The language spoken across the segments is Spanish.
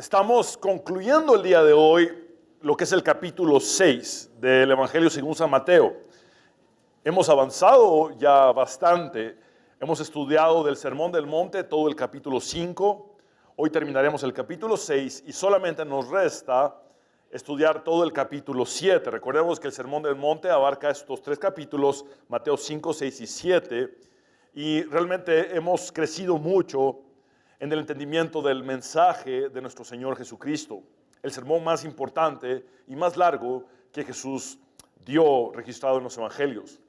Estamos concluyendo el día de hoy lo que es el capítulo 6 del Evangelio según San Mateo. Hemos avanzado ya bastante. Hemos estudiado del Sermón del Monte todo el capítulo 5. Hoy terminaremos el capítulo 6 y solamente nos resta estudiar todo el capítulo 7. Recordemos que el Sermón del Monte abarca estos tres capítulos, Mateo 5, 6 y 7. Y realmente hemos crecido mucho en el entendimiento del mensaje de nuestro Señor Jesucristo. El sermón más importante y más largo que Jesús dio registrado en los evangelios.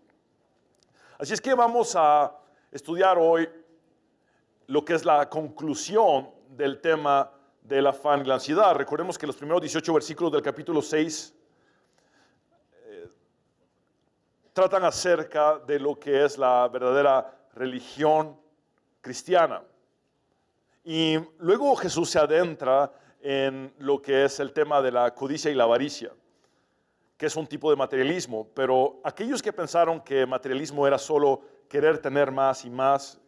Así es que vamos a estudiar hoy lo que es la conclusión del tema del afán y la ansiedad. Recordemos que los primeros 18 versículos del capítulo 6 tratan acerca de lo que es la verdadera religión cristiana. Y luego Jesús se adentra en lo que es el tema de la codicia y la avaricia, que es un tipo de materialismo. Pero aquellos que pensaron que materialismo era solo querer tener más y más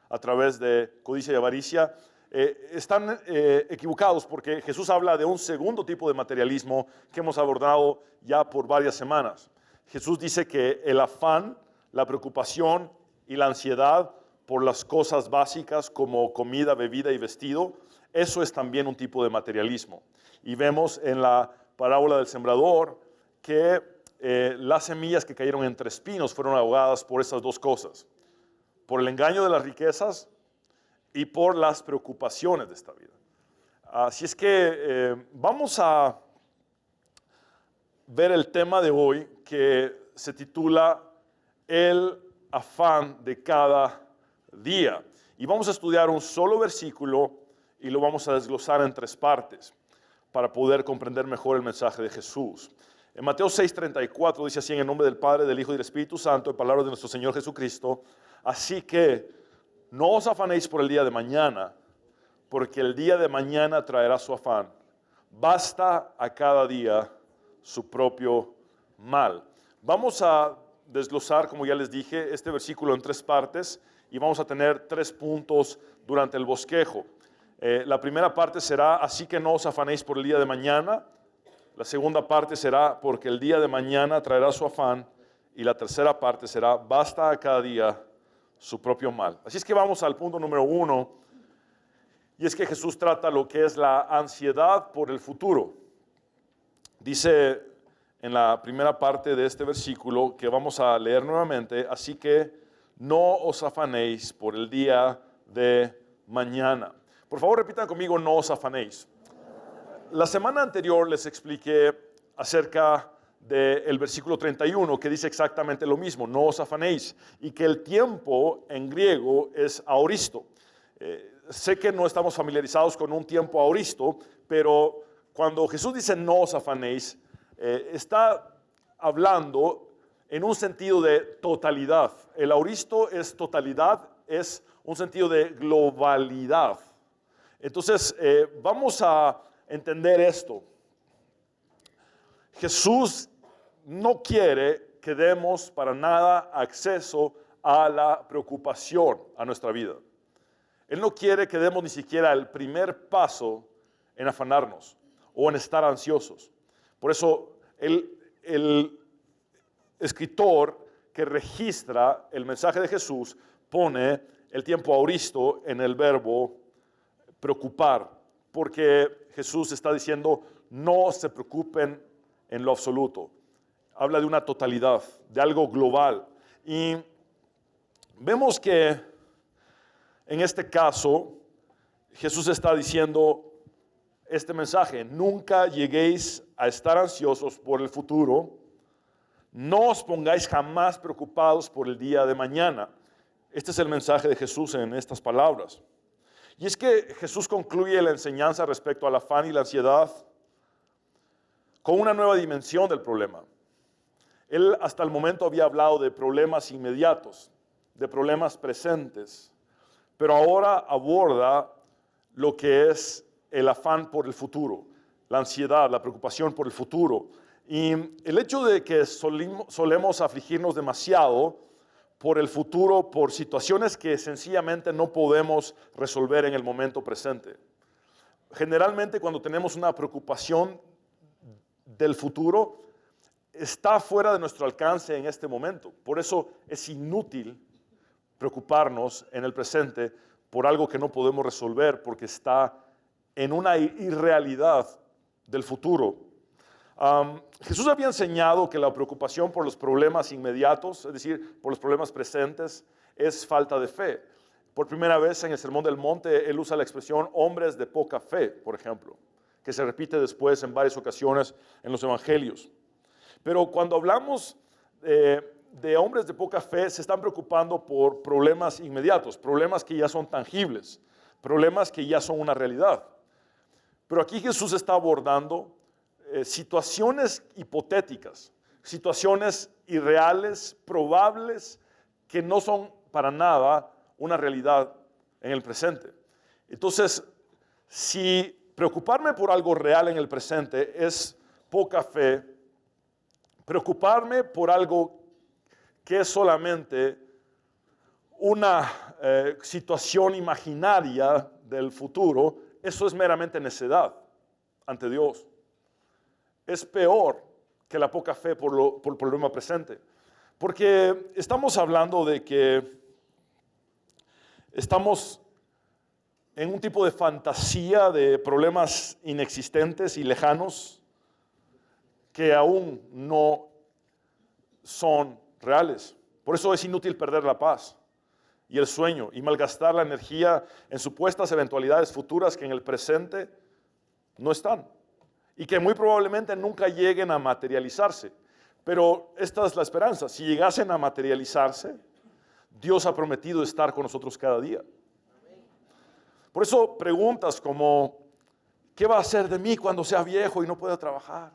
a través de codicia y avaricia, están equivocados, porque Jesús habla de un segundo tipo de materialismo que hemos abordado ya por varias semanas. Jesús dice que el afán, la preocupación y la ansiedad por las cosas básicas como comida, bebida y vestido, eso es también un tipo de materialismo. Y vemos en la parábola del sembrador que las semillas que cayeron entre espinos fueron ahogadas por esas dos cosas, por el engaño de las riquezas y por las preocupaciones de esta vida. Así es que vamos a ver el tema de hoy, que se titula El afán de cada día. Y vamos a estudiar un solo versículo y lo vamos a desglosar en tres partes para poder comprender mejor el mensaje de Jesús. En Mateo 6:34 dice así: en el nombre del Padre, del Hijo y del Espíritu Santo, en palabras de nuestro Señor Jesucristo. Así que no os afanéis por el día de mañana, porque el día de mañana traerá su afán. Basta a cada día su propio mal. Vamos a desglosar, como ya les dije, este versículo en tres partes y vamos a tener 3 puntos durante el bosquejo. La primera parte será: así que no os afanéis por el día de mañana. La segunda parte será: porque el día de mañana traerá su afán. Y la tercera parte será: basta a cada día su propio mal. Así es que vamos al punto número 1, y es que Jesús trata lo que es la ansiedad por el futuro. Dice en la primera parte de este versículo, que vamos a leer nuevamente: así que no os afanéis por el día de mañana. Por favor, repitan conmigo: no os afanéis. La semana anterior les expliqué acerca del versículo 31, que dice exactamente lo mismo: no os afanéis, y que el tiempo en griego es aoristo. Sé que no estamos familiarizados con un tiempo aoristo, pero cuando Jesús dice no os afanéis, está hablando en un sentido de totalidad. El aoristo es totalidad, es un sentido de globalidad. Entonces, vamos a entender esto. Jesús no quiere que demos para nada acceso a la preocupación a nuestra vida. Él no quiere que demos ni siquiera el primer paso en afanarnos o en estar ansiosos. Por eso, el escritor que registra el mensaje de Jesús pone el tiempo aoristo en el verbo preocupar, porque Jesús está diciendo: no se preocupen en lo absoluto. Habla de una totalidad, de algo global. Y vemos que en este caso Jesús está diciendo este mensaje: nunca lleguéis a estar ansiosos por el futuro. No os pongáis jamás preocupados por el día de mañana. Este es el mensaje de Jesús en estas palabras. Y es que Jesús concluye la enseñanza respecto al afán y la ansiedad con una nueva dimensión del problema. Él hasta el momento había hablado de problemas inmediatos, de problemas presentes, pero ahora aborda lo que es el afán por el futuro, la ansiedad, la preocupación por el futuro. Y el hecho de que solemos afligirnos demasiado por el futuro, por situaciones que sencillamente no podemos resolver en el momento presente. generalmente cuando tenemos una preocupación del futuro, está fuera de nuestro alcance en este momento. Por eso es inútil preocuparnos en el presente por algo que no podemos resolver porque está en una irrealidad del futuro. Jesús había enseñado que la preocupación por los problemas inmediatos, es decir, por los problemas presentes, es falta de fe. Por primera vez en el Sermón del Monte, él usa la expresión hombres de poca fe, por ejemplo, que se repite después en varias ocasiones en los evangelios. Pero cuando hablamos de hombres de poca fe, se están preocupando por problemas inmediatos, problemas que ya son tangibles, problemas que ya son una realidad. Pero aquí Jesús está abordando situaciones hipotéticas, situaciones irreales, probables, que no son para nada una realidad en el presente. Entonces, si preocuparme por algo real en el presente es poca fe, preocuparme por algo que es solamente una situación imaginaria del futuro, eso es meramente necedad ante Dios. Es peor que la poca fe por el problema presente. Porque estamos hablando de que estamos en un tipo de fantasía de problemas inexistentes y lejanos que aún no son reales. Por eso es inútil perder la paz y el sueño y malgastar la energía en supuestas eventualidades futuras que en el presente no están y que muy probablemente nunca lleguen a materializarse. Pero esta es la esperanza. Si llegasen a materializarse, Dios ha prometido estar con nosotros cada día. Por eso preguntas como, ¿qué va a hacer de mí cuando sea viejo y no pueda trabajar?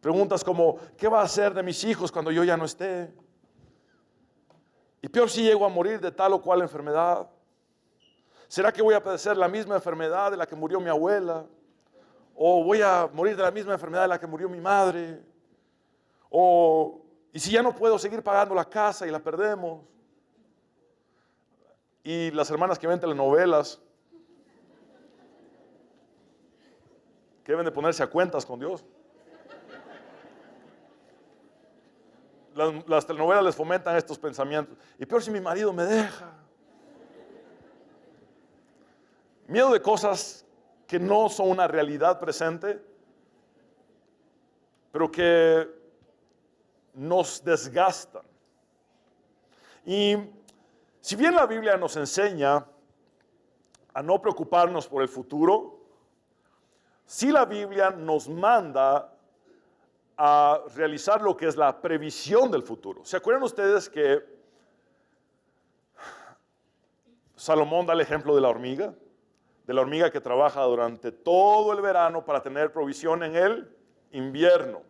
Preguntas como, ¿qué va a hacer de mis hijos cuando yo ya no esté? Y peor si llego a morir de tal o cual enfermedad. ¿Será que voy a padecer la misma enfermedad de la que murió mi abuela? ¿O voy a morir de la misma enfermedad de la que murió mi madre? ¿Y si ya no puedo seguir pagando la casa y la perdemos? Y las hermanas que ven telenovelas, que deben de ponerse a cuentas con Dios. Las telenovelas les fomentan estos pensamientos. Y peor si mi marido me deja. Miedo de cosas que no son una realidad presente, pero que nos desgastan. Y si bien la Biblia nos enseña a no preocuparnos por el futuro, sí la Biblia nos manda a realizar lo que es la previsión del futuro. ¿Se acuerdan ustedes que Salomón da el ejemplo de la hormiga? De la hormiga que trabaja durante todo el verano para tener provisión en el invierno.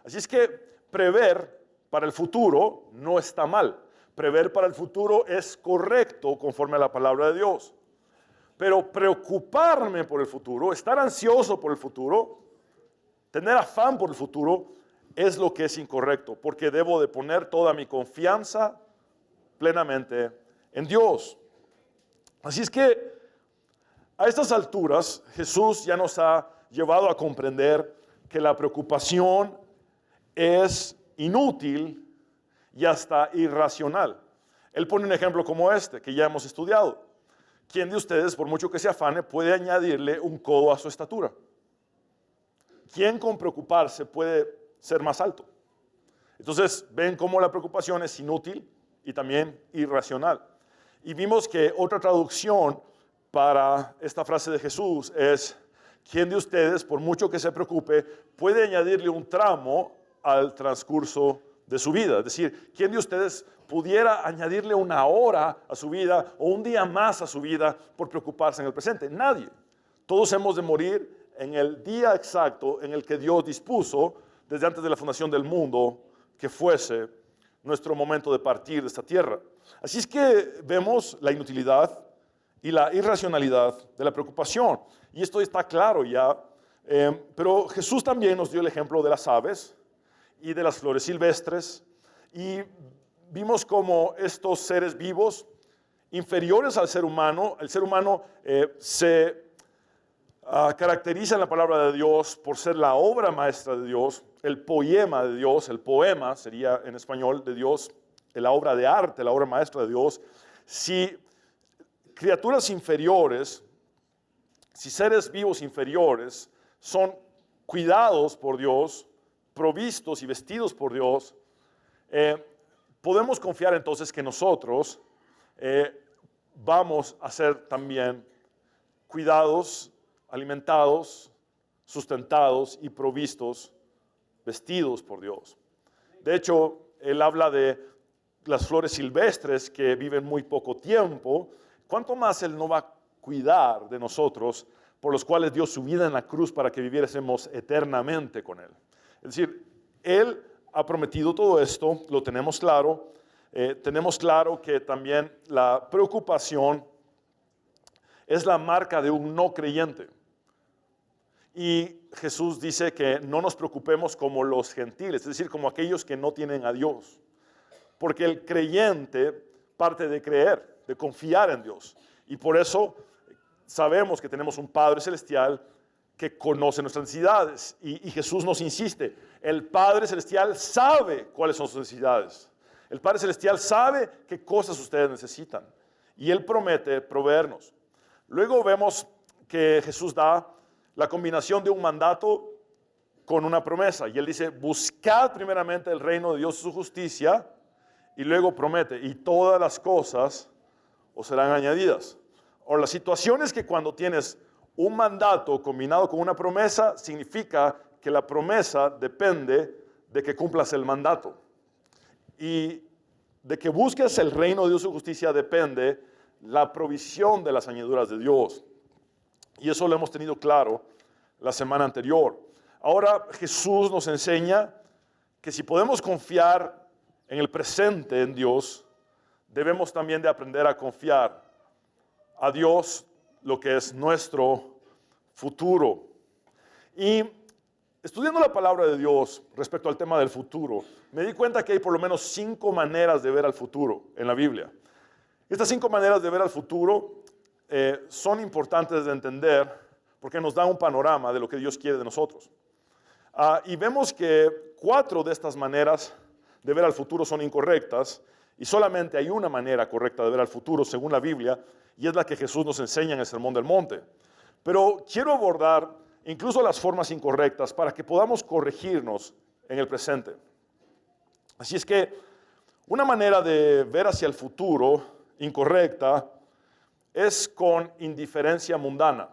Así es que prever para el futuro no está mal. Prever para el futuro es correcto conforme a la palabra de Dios. Pero preocuparme por el futuro, estar ansioso por el futuro, tener afán por el futuro, es lo que es incorrecto, porque debo de poner toda mi confianza plenamente en Dios. Así es que a estas alturas Jesús ya nos ha llevado a comprender que la preocupación es inútil y hasta irracional. Él pone un ejemplo como este, que ya hemos estudiado. ¿Quién de ustedes, por mucho que se afane, puede añadirle un codo a su estatura? ¿Quién con preocuparse puede ser más alto? Entonces, ven cómo la preocupación es inútil y también irracional. Y vimos que otra traducción para esta frase de Jesús es: ¿quién de ustedes, por mucho que se preocupe, puede añadirle un tramo al transcurso de su vida? Es decir, ¿quién de ustedes pudiera añadirle una hora a su vida o un día más a su vida por preocuparse en el presente? Nadie. Todos hemos de morir en el día exacto en el que Dios dispuso, desde antes de la fundación del mundo, que fuese nuestro momento de partir de esta tierra. Así es que vemos la inutilidad y la irracionalidad de la preocupación. Y esto está claro ya, pero Jesús también nos dio el ejemplo de las aves y de las flores silvestres, y vimos cómo estos seres vivos, inferiores al ser humano, el ser humano se caracterizan la palabra de Dios por ser la obra maestra de Dios, el poema de Dios, el poema sería en español de Dios, la obra de arte, la obra maestra de Dios. Si criaturas inferiores, si seres vivos inferiores son cuidados por Dios, provistos y vestidos por Dios, podemos confiar entonces que nosotros vamos a ser también cuidados, alimentados, sustentados y provistos, vestidos por Dios. De hecho, él habla de las flores silvestres que viven muy poco tiempo. ¿Cuánto más él no va a cuidar de nosotros, por los cuales dio su vida en la cruz para que viviésemos eternamente con él? Es decir, él ha prometido todo esto, lo tenemos claro. Tenemos claro que también la preocupación es la marca de un no creyente. Y Jesús dice que no nos preocupemos como los gentiles, es decir, como aquellos que no tienen a Dios. Porque el creyente parte de creer, de confiar en Dios. Y por eso sabemos que tenemos un Padre Celestial que conoce nuestras necesidades. Y Jesús nos insiste, el Padre Celestial sabe cuáles son sus necesidades. El Padre Celestial sabe qué cosas ustedes necesitan. Y Él promete proveernos. Luego vemos que Jesús da la combinación de un mandato con una promesa. Y Él dice, buscad primeramente el reino de Dios y su justicia. Y luego promete, y todas las cosas os serán añadidas. Ahora, la situación es que cuando tienes un mandato combinado con una promesa, significa que la promesa depende de que cumplas el mandato. Y de que busques el reino de Dios y su justicia depende la provisión de las añadiduras de Dios. Y eso lo hemos tenido claro la semana anterior. Ahora Jesús nos enseña que si podemos confiar en el presente en Dios, debemos también de aprender a confiar a Dios lo que es nuestro futuro. Y estudiando la palabra de Dios respecto al tema del futuro, me di cuenta que hay por lo menos 5 maneras de ver al futuro en la Biblia. Estas 5 maneras de ver al futuro son importantes de entender porque nos dan un panorama de lo que Dios quiere de nosotros. Y vemos que 4 de estas maneras de ver al futuro son incorrectas y solamente hay una manera correcta de ver al futuro según la Biblia y es la que Jesús nos enseña en el Sermón del Monte. Pero quiero abordar incluso las formas incorrectas para que podamos corregirnos en el presente. Así es que una manera de ver hacia el futuro incorrecta es con indiferencia mundana.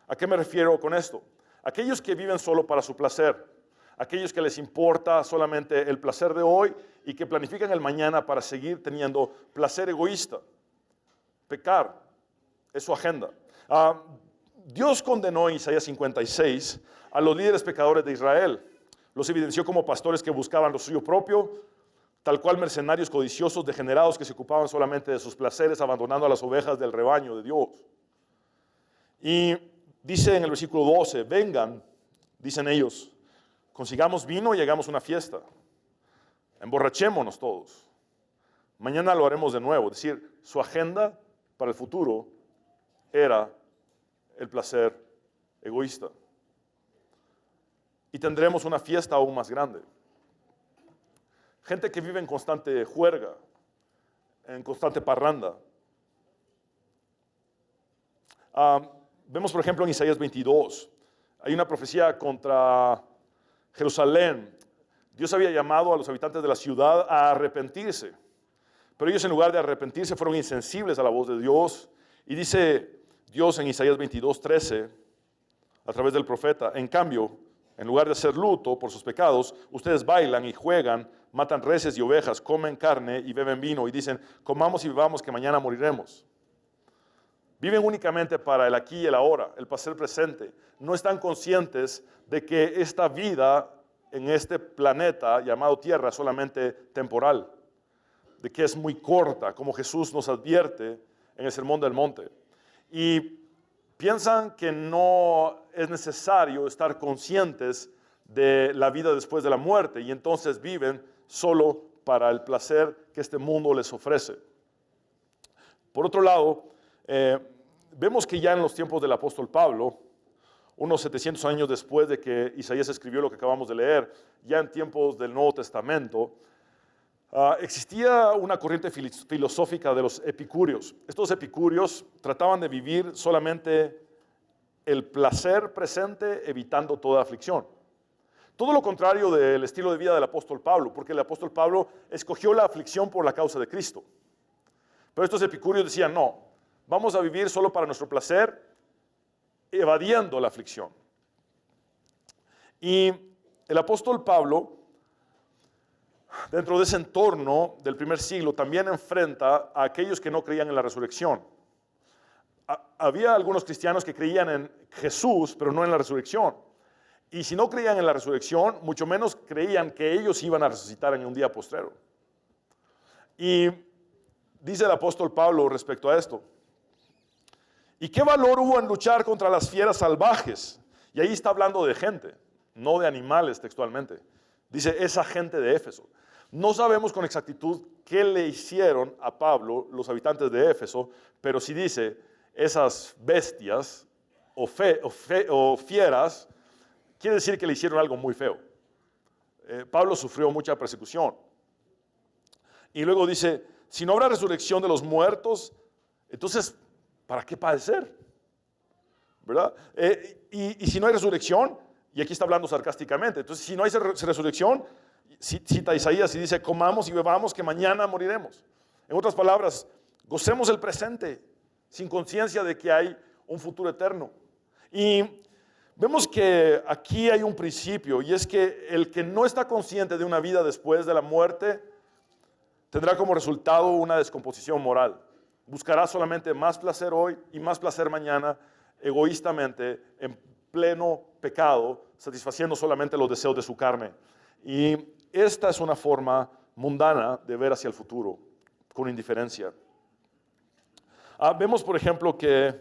¿A qué me refiero con esto? Aquellos que viven solo para su placer, aquellos que les importa solamente el placer de hoy y que planifican el mañana para seguir teniendo placer egoísta. Pecar es su agenda. Dios condenó en Isaías 56 a los líderes pecadores de Israel. Los evidenció como pastores que buscaban lo suyo propio, tal cual mercenarios codiciosos, degenerados que se ocupaban solamente de sus placeres, abandonando a las ovejas del rebaño de Dios. Y dice en el versículo 12, vengan, dicen ellos, consigamos vino y hagamos una fiesta. Emborrachémonos todos. Mañana lo haremos de nuevo. Es decir, su agenda para el futuro era el placer egoísta. Y tendremos una fiesta aún más grande. Gente que vive en constante juerga, en constante parranda. Vemos, por ejemplo, en Isaías 22, hay una profecía contra Jerusalén. Dios había llamado a los habitantes de la ciudad a arrepentirse, pero ellos en lugar de arrepentirse fueron insensibles a la voz de Dios. Y dice Dios en Isaías 22:13, a través del profeta, en cambio, en lugar de hacer luto por sus pecados, ustedes bailan y juegan, matan reses y ovejas, comen carne y beben vino y dicen, comamos y bebamos que mañana moriremos. Viven únicamente para el aquí y el ahora, el placer presente. No están conscientes de que esta vida en este planeta llamado Tierra es solamente temporal, de que es muy corta, como Jesús nos advierte en el Sermón del Monte. Y piensan que no es necesario estar conscientes de la vida después de la muerte y entonces viven solo para el placer que este mundo les ofrece. Por otro lado, vemos que ya en los tiempos del apóstol Pablo, unos 700 años después de que Isaías escribió lo que acabamos de leer, ya en tiempos del Nuevo Testamento, existía una corriente filosófica de los epicúreos. Estos epicúreos trataban de vivir solamente el placer presente, evitando toda aflicción. Todo lo contrario del estilo de vida del apóstol Pablo, porque el apóstol Pablo escogió la aflicción por la causa de Cristo. Pero estos epicúreos decían, no, vamos a vivir solo para nuestro placer, evadiendo la aflicción. Y el apóstol Pablo, dentro de ese entorno del primer siglo, también enfrenta a aquellos que no creían en la resurrección. Había algunos cristianos que creían en Jesús, pero no en la resurrección. Y si no creían en la resurrección, mucho menos creían que ellos iban a resucitar en un día postrero. Y dice el apóstol Pablo respecto a esto: ¿y qué valor hubo en luchar contra las fieras salvajes? Y ahí está hablando de gente, no de animales textualmente. Dice esa gente de Éfeso. No sabemos con exactitud qué le hicieron a Pablo los habitantes de Éfeso, pero si dice esas bestias o fieras, quiere decir que le hicieron algo muy feo. Pablo sufrió mucha persecución. Y luego dice, si no habrá resurrección de los muertos, entonces, ¿para qué padecer? ¿Verdad? Y si no hay resurrección, y aquí está hablando sarcásticamente, entonces si no hay resurrección, cita Isaías y dice, comamos y bebamos que mañana moriremos. En otras palabras, gocemos el presente, sin conciencia de que hay un futuro eterno. Y vemos que aquí hay un principio, y es que el que no está consciente de una vida después de la muerte, tendrá como resultado una descomposición moral. Buscará solamente más placer hoy y más placer mañana, egoístamente, en pleno pecado, satisfaciendo solamente los deseos de su carne. Y esta es una forma mundana de ver hacia el futuro, con indiferencia. Vemos, por ejemplo, que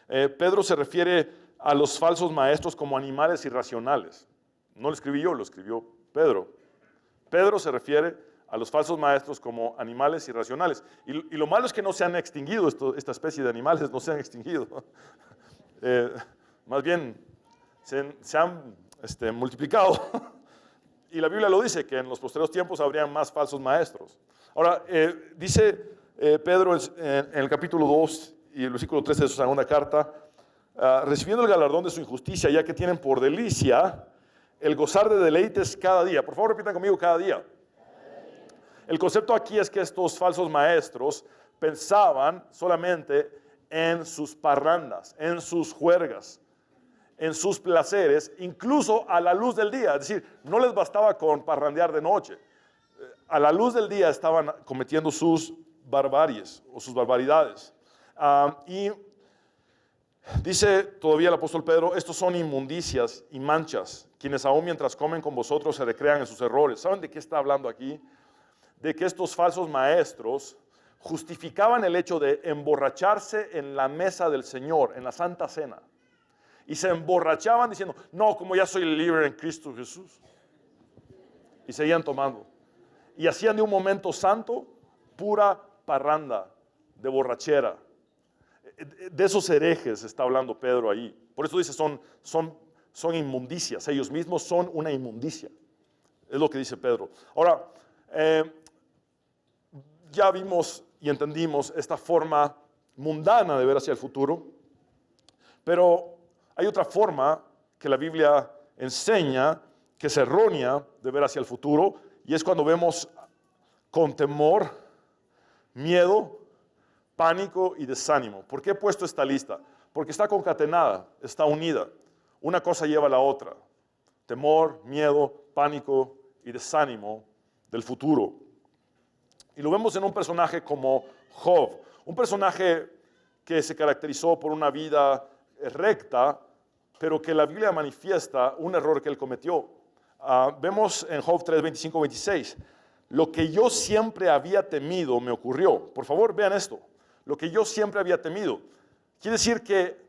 Pedro se refiere a los falsos maestros como animales irracionales. No lo escribí yo, lo escribió Pedro. Pedro se refiere a los falsos maestros como animales irracionales. Y lo malo es que no se han extinguido, esta especie de animales no se han extinguido. Más bien, se han multiplicado. Y la Biblia lo dice, que en los posteriores tiempos habrían más falsos maestros. Ahora, dice Pedro en el capítulo 2 y el versículo 13 de su segunda carta, recibiendo el galardón de su injusticia, ya que tienen por delicia el gozar de deleites cada día. Por favor, repitan conmigo, cada día. El concepto aquí es que estos falsos maestros pensaban solamente en sus parrandas, en sus juergas, en sus placeres, incluso a la luz del día. Es decir, no les bastaba con parrandear de noche. A la luz del día estaban cometiendo sus barbaries o sus barbaridades. Y dice todavía el apóstol Pedro, estos son inmundicias y manchas, quienes aún mientras comen con vosotros se recrean en sus errores. ¿Saben de qué está hablando aquí? De que estos falsos maestros justificaban el hecho de emborracharse en la mesa del Señor, en la Santa Cena. Y se emborrachaban diciendo, no, como ya soy libre en Cristo Jesús. Y seguían tomando. Y hacían de un momento santo pura parranda de borrachera. De esos herejes está hablando Pedro ahí. Por eso dice, son inmundicias. Ellos mismos son una inmundicia. Es lo que dice Pedro. Ahora, ya vimos y entendimos esta forma mundana de ver hacia el futuro, pero hay otra forma que la Biblia enseña que es errónea de ver hacia el futuro, y es cuando vemos con temor, miedo, pánico y desánimo. ¿Por qué he puesto esta lista? Porque está concatenada, está unida. Una cosa lleva a la otra. Temor, miedo, pánico y desánimo del futuro. Y lo vemos en un personaje como Job, un personaje que se caracterizó por una vida recta, pero que la Biblia manifiesta un error que él cometió. Vemos en Job 3, 25, 26, lo que yo siempre había temido me ocurrió. Por favor, vean esto. Lo que yo siempre había temido. Quiere decir que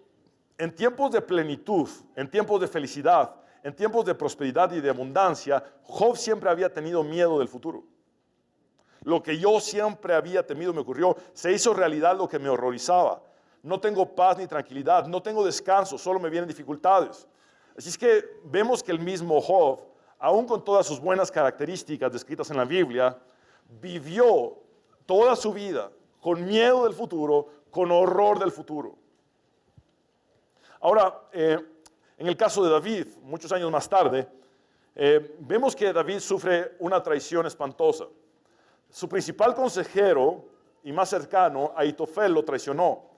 en tiempos de plenitud, en tiempos de felicidad, en tiempos de prosperidad y de abundancia, Job siempre había tenido miedo del futuro. Lo que yo siempre había temido me ocurrió. Se hizo realidad lo que me horrorizaba. no tengo paz ni tranquilidad, no tengo descanso, solo me vienen dificultades. Así es que vemos que el mismo Job, aún con todas sus buenas características descritas en la Biblia, vivió toda su vida con miedo del futuro, con horror del futuro. Ahora, en el caso de David, muchos años más tarde, vemos que David sufre una traición espantosa. Su principal consejero y más cercano, Ahitofel, lo traicionó.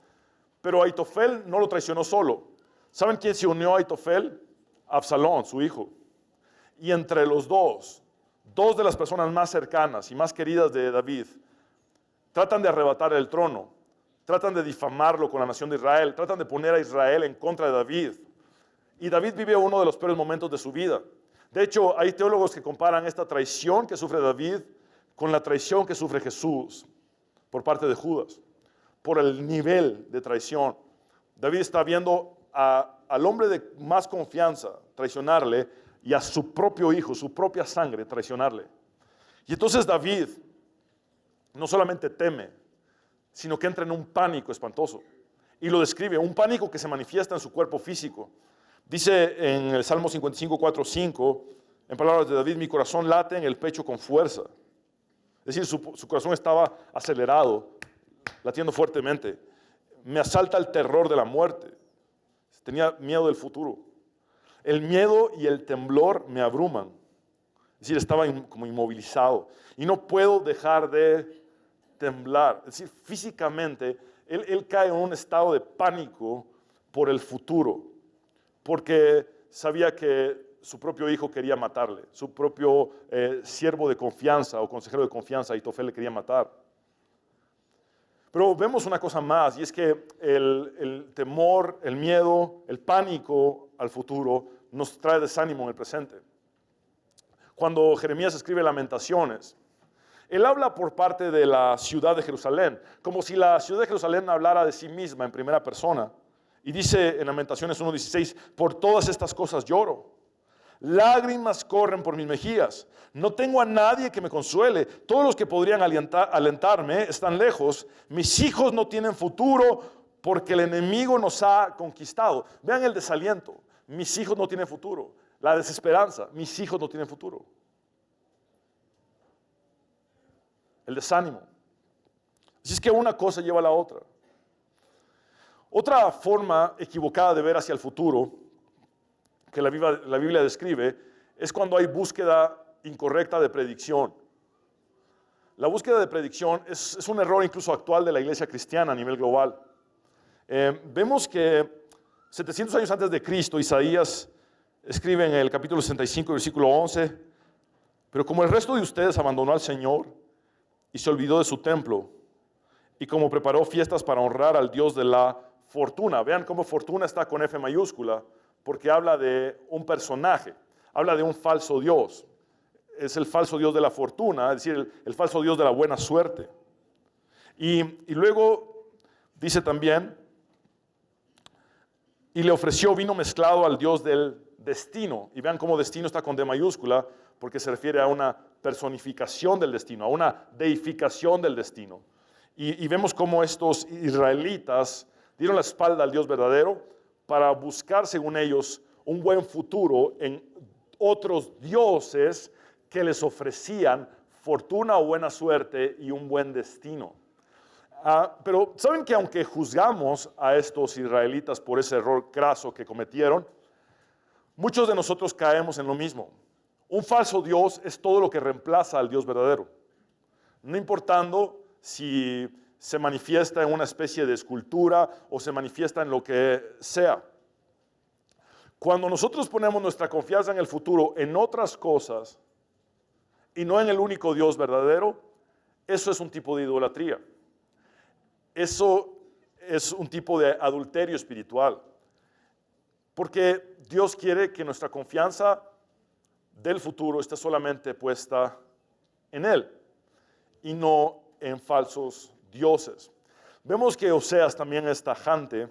Pero Ahitofel no lo traicionó solo. ¿Saben quién se unió a Ahitofel? Absalón, su hijo. Y entre los dos de las personas más cercanas y más queridas de David, tratan de arrebatar el trono, tratan de difamarlo con la nación de Israel, tratan de poner a Israel en contra de David. Y David vive uno de los peores momentos de su vida. De hecho, hay teólogos que comparan esta traición que sufre David con la traición que sufre Jesús por parte de Judas, por el nivel de traición. David está viendo al hombre de más confianza traicionarle y a su propio hijo, su propia sangre traicionarle. Y entonces David no solamente teme, sino que entra en un pánico espantoso. Y lo describe, un pánico que se manifiesta en su cuerpo físico. Dice en el Salmo 55, 4, 5, en palabras de David, mi corazón late en el pecho con fuerza. Es decir, su corazón estaba acelerado, latiendo fuertemente. Me asalta el terror de la muerte. Tenía miedo del futuro. El miedo y el temblor me abruman. Es decir, estaba como inmovilizado. Y no puedo dejar de temblar. Es decir, físicamente, él cae en un estado de pánico por el futuro. Porque sabía que su propio hijo quería matarle. Su propio siervo de confianza o consejero de confianza, Ahitofel, le quería matar. Pero vemos una cosa más, y es que el temor, el miedo, el pánico al futuro nos trae desánimo en el presente. Cuando Jeremías escribe Lamentaciones, él habla por parte de la ciudad de Jerusalén, como si la ciudad de Jerusalén hablara de sí misma en primera persona. Y dice en Lamentaciones 1:16, por todas estas cosas lloro. Lágrimas corren por mis mejillas. No tengo a nadie que me consuele. Todos los que podrían alentarme están lejos. Mis hijos no tienen futuro porque el enemigo nos ha conquistado. Vean el desaliento. Mis hijos no tienen futuro. La desesperanza. Mis hijos no tienen futuro. El desánimo. Así es que una cosa lleva a la otra. Otra forma equivocada de ver hacia el futuro que la Biblia describe es cuando hay búsqueda incorrecta de predicción. La búsqueda de predicción es un error incluso actual de la iglesia cristiana a nivel global. Vemos que 700 años antes de Cristo, Isaías escribe en el capítulo 65, versículo 11, pero como el resto de ustedes abandonó al Señor y se olvidó de su templo, y como preparó fiestas para honrar al Dios de la fortuna. Vean cómo fortuna está con F mayúscula, porque habla de un personaje, habla de un falso Dios. Es el falso Dios de la fortuna, es decir, el falso Dios de la buena suerte. Y luego dice también, y le ofreció vino mezclado al Dios del destino. Y vean cómo destino está con D mayúscula, porque se refiere a una personificación del destino, a una deificación del destino. Y vemos cómo estos israelitas dieron la espalda al Dios verdadero para buscar, según ellos, un buen futuro en otros dioses que les ofrecían fortuna o buena suerte y un buen destino. Pero saben que aunque juzgamos a estos israelitas por ese error craso que cometieron, muchos de nosotros caemos en lo mismo. Un falso Dios es todo lo que reemplaza al Dios verdadero, no importando si se manifiesta en una especie de escultura o se manifiesta en lo que sea. Cuando nosotros ponemos nuestra confianza en el futuro en otras cosas y no en el único Dios verdadero, eso es un tipo de idolatría. Eso es un tipo de adulterio espiritual. Porque Dios quiere que nuestra confianza del futuro esté solamente puesta en Él y no en falsos dioses. Vemos que Oseas también es tajante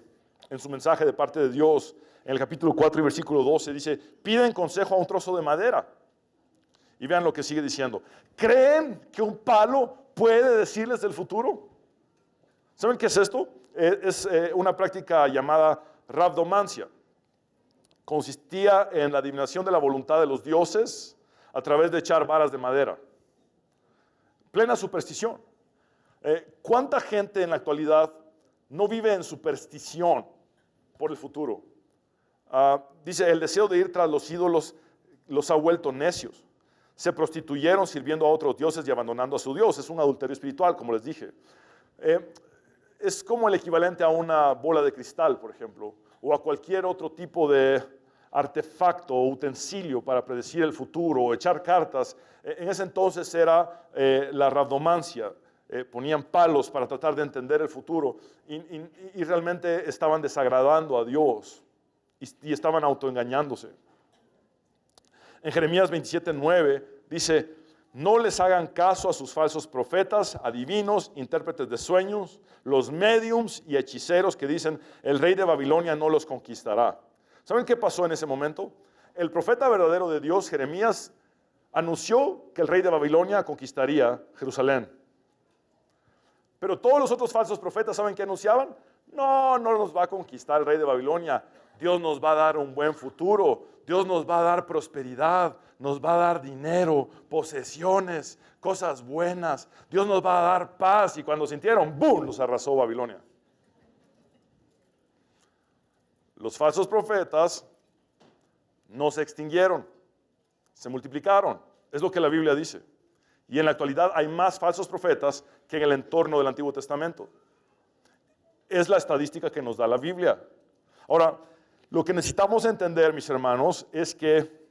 en su mensaje de parte de Dios. En el capítulo 4 y versículo 12 dice, piden consejo a un trozo de madera. Y vean lo que sigue diciendo. ¿Creen que un palo puede decirles del futuro? ¿Saben qué es esto? es una práctica llamada rabdomancia. Consistía en la adivinación de la voluntad de los dioses a través de echar varas de madera. Plena superstición. ¿Cuánta gente en la actualidad no vive en superstición por el futuro? Dice, el deseo de ir tras los ídolos los ha vuelto necios. Se prostituyeron sirviendo a otros dioses y abandonando a su Dios. Es un adulterio espiritual, como les dije. Es como el equivalente a una bola de cristal, por ejemplo, o a cualquier otro tipo de artefacto o utensilio para predecir el futuro o echar cartas. En ese entonces era la rabdomancia. Ponían palos para tratar de entender el futuro y realmente estaban desagradando a Dios y estaban autoengañándose. En Jeremías 27:9 dice, no les hagan caso a sus falsos profetas, adivinos, intérpretes de sueños, los médiums y hechiceros que dicen, el rey de Babilonia no los conquistará. ¿Saben qué pasó en ese momento? El profeta verdadero de Dios, Jeremías, anunció que el rey de Babilonia conquistaría Jerusalén. Pero todos los otros falsos profetas, ¿saben qué anunciaban? No nos va a conquistar el rey de Babilonia. Dios nos va a dar un buen futuro. Dios nos va a dar prosperidad. Nos va a dar dinero, posesiones, cosas buenas. Dios nos va a dar paz. Y cuando sintieron, ¡boom!, los arrasó Babilonia. Los falsos profetas no se extinguieron, se multiplicaron. Es lo que la Biblia dice. Y en la actualidad hay más falsos profetas que en el entorno del Antiguo Testamento. Es la estadística que nos da la Biblia. Ahora, lo que necesitamos entender, mis hermanos, es que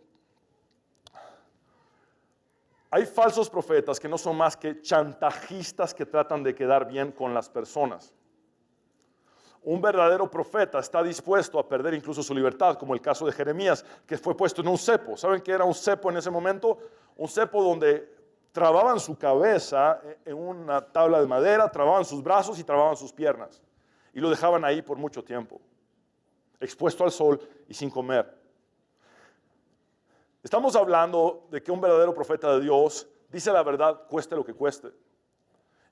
hay falsos profetas que no son más que chantajistas que tratan de quedar bien con las personas. Un verdadero profeta está dispuesto a perder incluso su libertad, como el caso de Jeremías, que fue puesto en un cepo. ¿Saben qué era un cepo en ese momento? Un cepo donde trababan su cabeza en una tabla de madera, trababan sus brazos y trababan sus piernas. Y lo dejaban ahí por mucho tiempo, expuesto al sol y sin comer. Estamos hablando de que un verdadero profeta de Dios dice la verdad, cueste lo que cueste.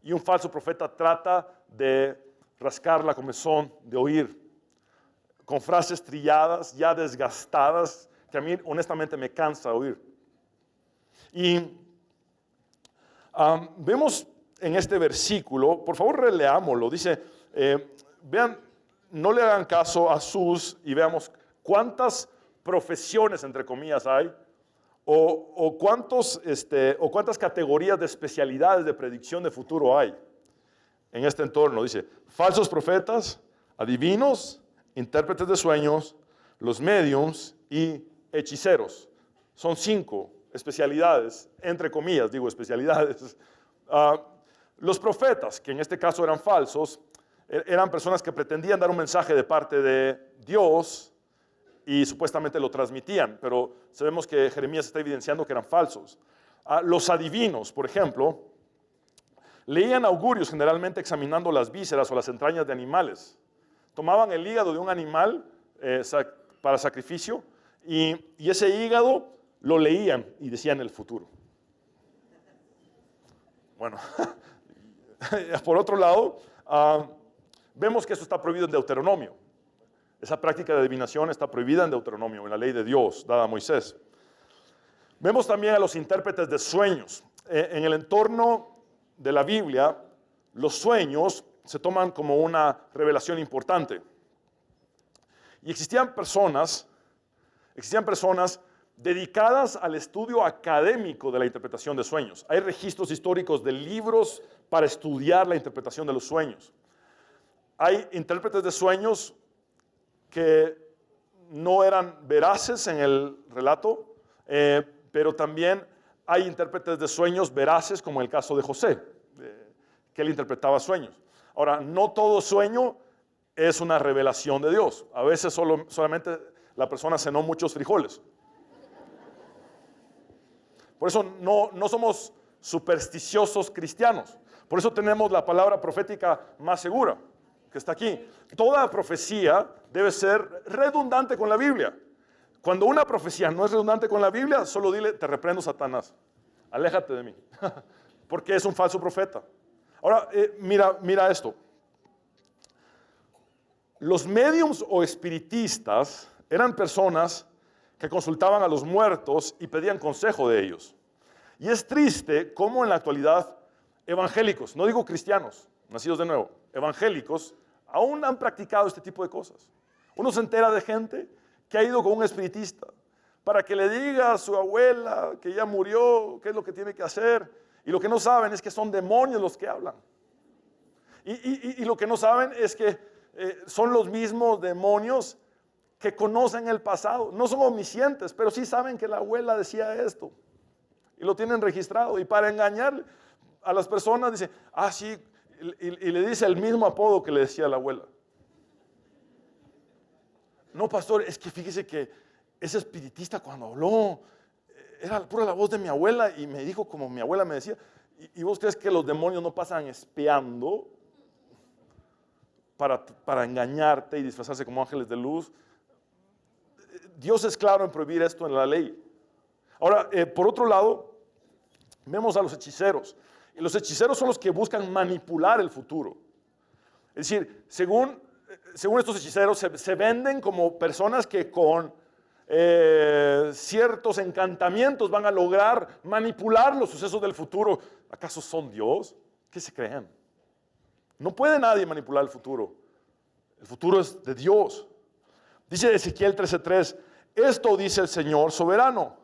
Y un falso profeta trata de rascar la comezón de oír, con frases trilladas, ya desgastadas, que a mí honestamente me cansa oír. Y vemos en este versículo, por favor releámoslo, dice, vean, no le hagan caso a sus, y veamos cuántas profesiones, entre comillas, hay, o cuántas categorías de especialidades de predicción de futuro hay en este entorno. Dice, falsos profetas, adivinos, intérpretes de sueños, los médiums y hechiceros. Son 5 especialidades, entre comillas, digo especialidades. Los profetas, que en este caso eran falsos, eran personas que pretendían dar un mensaje de parte de Dios y supuestamente lo transmitían, pero sabemos que Jeremías está evidenciando que eran falsos. Los adivinos, por ejemplo, leían augurios generalmente examinando las vísceras o las entrañas de animales. Tomaban el hígado de un animal para sacrificio y ese hígado lo leían y decían el futuro. Bueno, por otro lado, vemos que eso está prohibido en Deuteronomio. Esa práctica de adivinación está prohibida en Deuteronomio, en la ley de Dios dada a Moisés. Vemos también a los intérpretes de sueños. En el entorno de la Biblia, los sueños se toman como una revelación importante. Y existían personas dedicadas al estudio académico de la interpretación de sueños. Hay registros históricos de libros para estudiar la interpretación de los sueños. Hay intérpretes de sueños que no eran veraces en el relato, pero también hay intérpretes de sueños veraces, como el caso de José, que él interpretaba sueños. Ahora, no todo sueño es una revelación de Dios. A veces solamente la persona cenó muchos frijoles. Por eso no somos supersticiosos cristianos. Por eso tenemos la palabra profética más segura, que está aquí. Toda profecía debe ser redundante con la Biblia. Cuando una profecía no es redundante con la Biblia, solo dile, te reprendo, Satanás. Aléjate de mí. Porque es un falso profeta. Ahora, mira esto. Los médiums o espiritistas eran personas que consultaban a los muertos y pedían consejo de ellos. Y es triste cómo en la actualidad evangélicos, no digo cristianos, nacidos de nuevo, evangélicos, aún han practicado este tipo de cosas. Uno se entera de gente que ha ido con un espiritista para que le diga a su abuela que ya murió, qué es lo que tiene que hacer. Y lo que no saben es que son demonios los que hablan. Y lo que no saben es que son los mismos demonios que conocen el pasado. No son omniscientes, pero sí saben que la abuela decía esto. Y lo tienen registrado. Y para engañar a las personas dicen, sí, y le dice el mismo apodo que le decía la abuela. No, pastor, es que fíjese que ese espiritista cuando habló, era pura la voz de mi abuela y me dijo como mi abuela me decía. ¿Y vos crees que los demonios no pasan espiando para engañarte y disfrazarse como ángeles de luz? Dios es claro en prohibir esto en la ley. Ahora, por otro lado, vemos a los hechiceros. Y los hechiceros son los que buscan manipular el futuro. Es decir, según estos hechiceros, se venden como personas que con ciertos encantamientos van a lograr manipular los sucesos del futuro. ¿Acaso son Dios? ¿Qué se creen? No puede nadie manipular el futuro. El futuro es de Dios. Dice Ezequiel 13:3, esto dice el Señor soberano.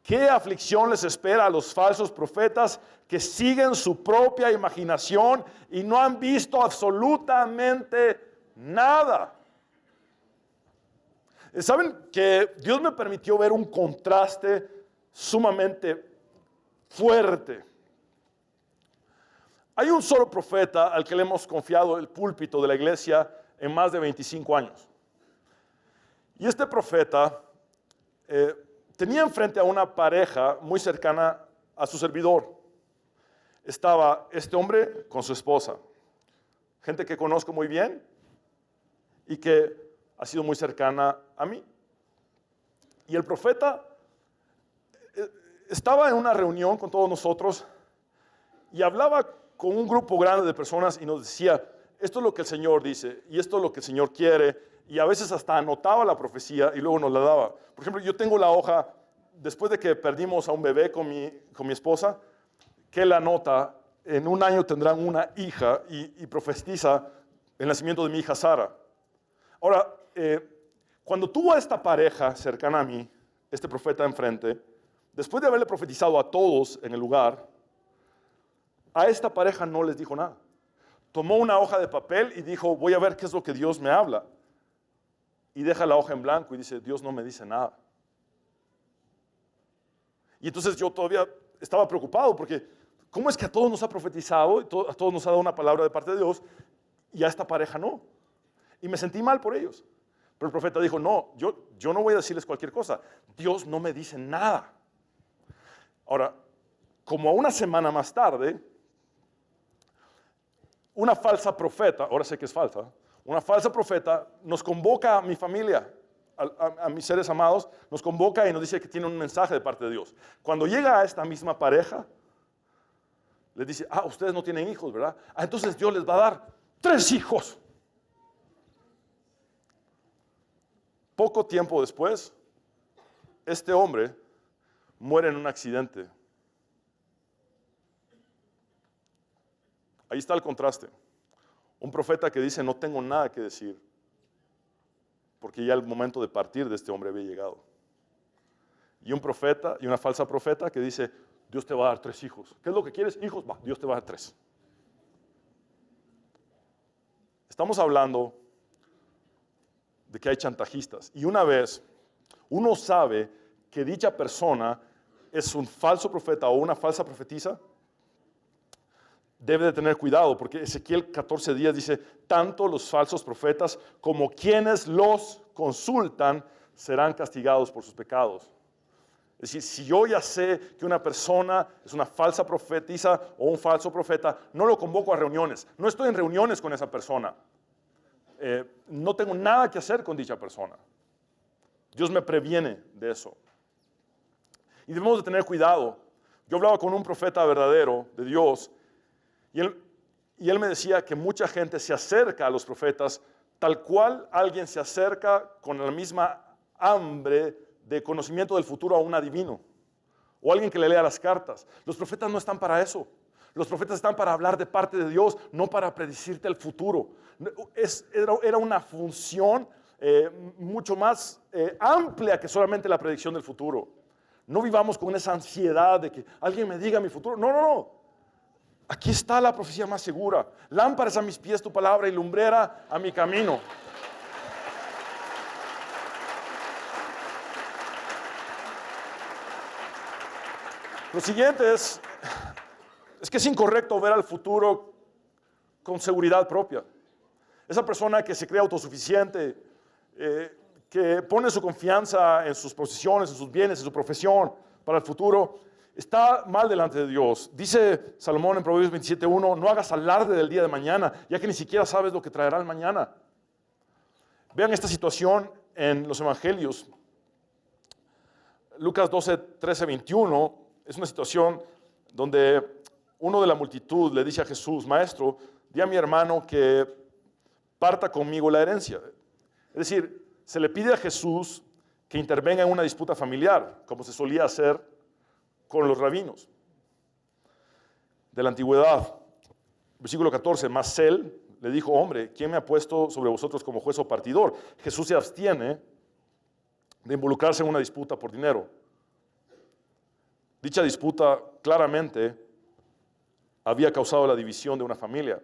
¿Qué aflicción les espera a los falsos profetas que siguen su propia imaginación y no han visto absolutamente nada? ¿Saben que Dios me permitió ver un contraste sumamente fuerte? Hay un solo profeta al que le hemos confiado el púlpito de la iglesia en más de 25 años. Y este profeta tenía enfrente a una pareja muy cercana a su servidor. Estaba este hombre con su esposa, gente que conozco muy bien y que ha sido muy cercana a mí. Y el profeta estaba en una reunión con todos nosotros y hablaba con un grupo grande de personas y nos decía, esto es lo que el Señor dice y esto es lo que el Señor quiere. Y a veces hasta anotaba la profecía y luego nos la daba. Por ejemplo, yo tengo la hoja, después de que perdimos a un bebé con mi esposa, que él anota, en un año tendrán una hija y profetiza el nacimiento de mi hija Sara. Ahora, cuando tuvo a esta pareja cercana a mí, este profeta enfrente, después de haberle profetizado a todos en el lugar, a esta pareja no les dijo nada. Tomó una hoja de papel y dijo, voy a ver qué es lo que Dios me habla. Y deja la hoja en blanco y dice, Dios no me dice nada. Y entonces yo todavía estaba preocupado porque, ¿cómo es que a todos nos ha profetizado, a todos nos ha dado una palabra de parte de Dios y a esta pareja no? Y me sentí mal por ellos. Pero el profeta dijo, no, yo no voy a decirles cualquier cosa. Dios no me dice nada. Ahora, como a una semana más tarde, una falsa profeta, ahora sé que es falsa, una falsa profeta nos convoca a mi familia, a mis seres amados, nos convoca y nos dice que tiene un mensaje de parte de Dios. Cuando llega a esta misma pareja, les dice, ustedes no tienen hijos, ¿verdad? Entonces Dios les va a dar 3 hijos. Poco tiempo después, este hombre muere en un accidente. Ahí está el contraste. Un profeta que dice, no tengo nada que decir, porque ya el momento de partir de este hombre había llegado. Y un profeta y una falsa profeta que dice, Dios te va a dar 3 hijos. ¿Qué es lo que quieres? Hijos, Dios te va a dar 3. Estamos hablando de que hay chantajistas. Y una vez uno sabe que dicha persona es un falso profeta o una falsa profetisa, debe de tener cuidado, porque Ezequiel 14:10 dice, tanto los falsos profetas como quienes los consultan serán castigados por sus pecados. Es decir, si yo ya sé que una persona es una falsa profetisa o un falso profeta, no lo convoco a reuniones, no estoy en reuniones con esa persona, no tengo nada que hacer con dicha persona. Dios me previene de eso. Y debemos de tener cuidado. Yo hablaba con un profeta verdadero de Dios, y él me decía que mucha gente se acerca a los profetas tal cual alguien se acerca con la misma hambre de conocimiento del futuro a un adivino o alguien que le lea las cartas. Los profetas no están para eso. Los profetas están para hablar de parte de Dios, no para predecirte el futuro. Era una función mucho más amplia que solamente la predicción del futuro. No vivamos con esa ansiedad de que alguien me diga mi futuro. No, no, no. Aquí está la profecía más segura. Lámparas a mis pies tu palabra y lumbrera a mi camino. Lo siguiente es que es incorrecto ver al futuro con seguridad propia. Esa persona que se cree autosuficiente, que pone su confianza en sus posiciones, en sus bienes, en su profesión para el futuro, está mal delante de Dios. Dice Salomón en Proverbios 27:1, no hagas alarde del día de mañana, ya que ni siquiera sabes lo que traerá el mañana. Vean esta situación en los evangelios. Lucas 12, 13, 21 es una situación donde uno de la multitud le dice a Jesús, Maestro, di a mi hermano que parta conmigo la herencia. Es decir, se le pide a Jesús que intervenga en una disputa familiar, como se solía hacer con los rabinos de la antigüedad. Versículo 14, mas él le dijo, hombre, ¿quién me ha puesto sobre vosotros como juez o partidor? Jesús se abstiene de involucrarse en una disputa por dinero. Dicha disputa claramente había causado la división de una familia.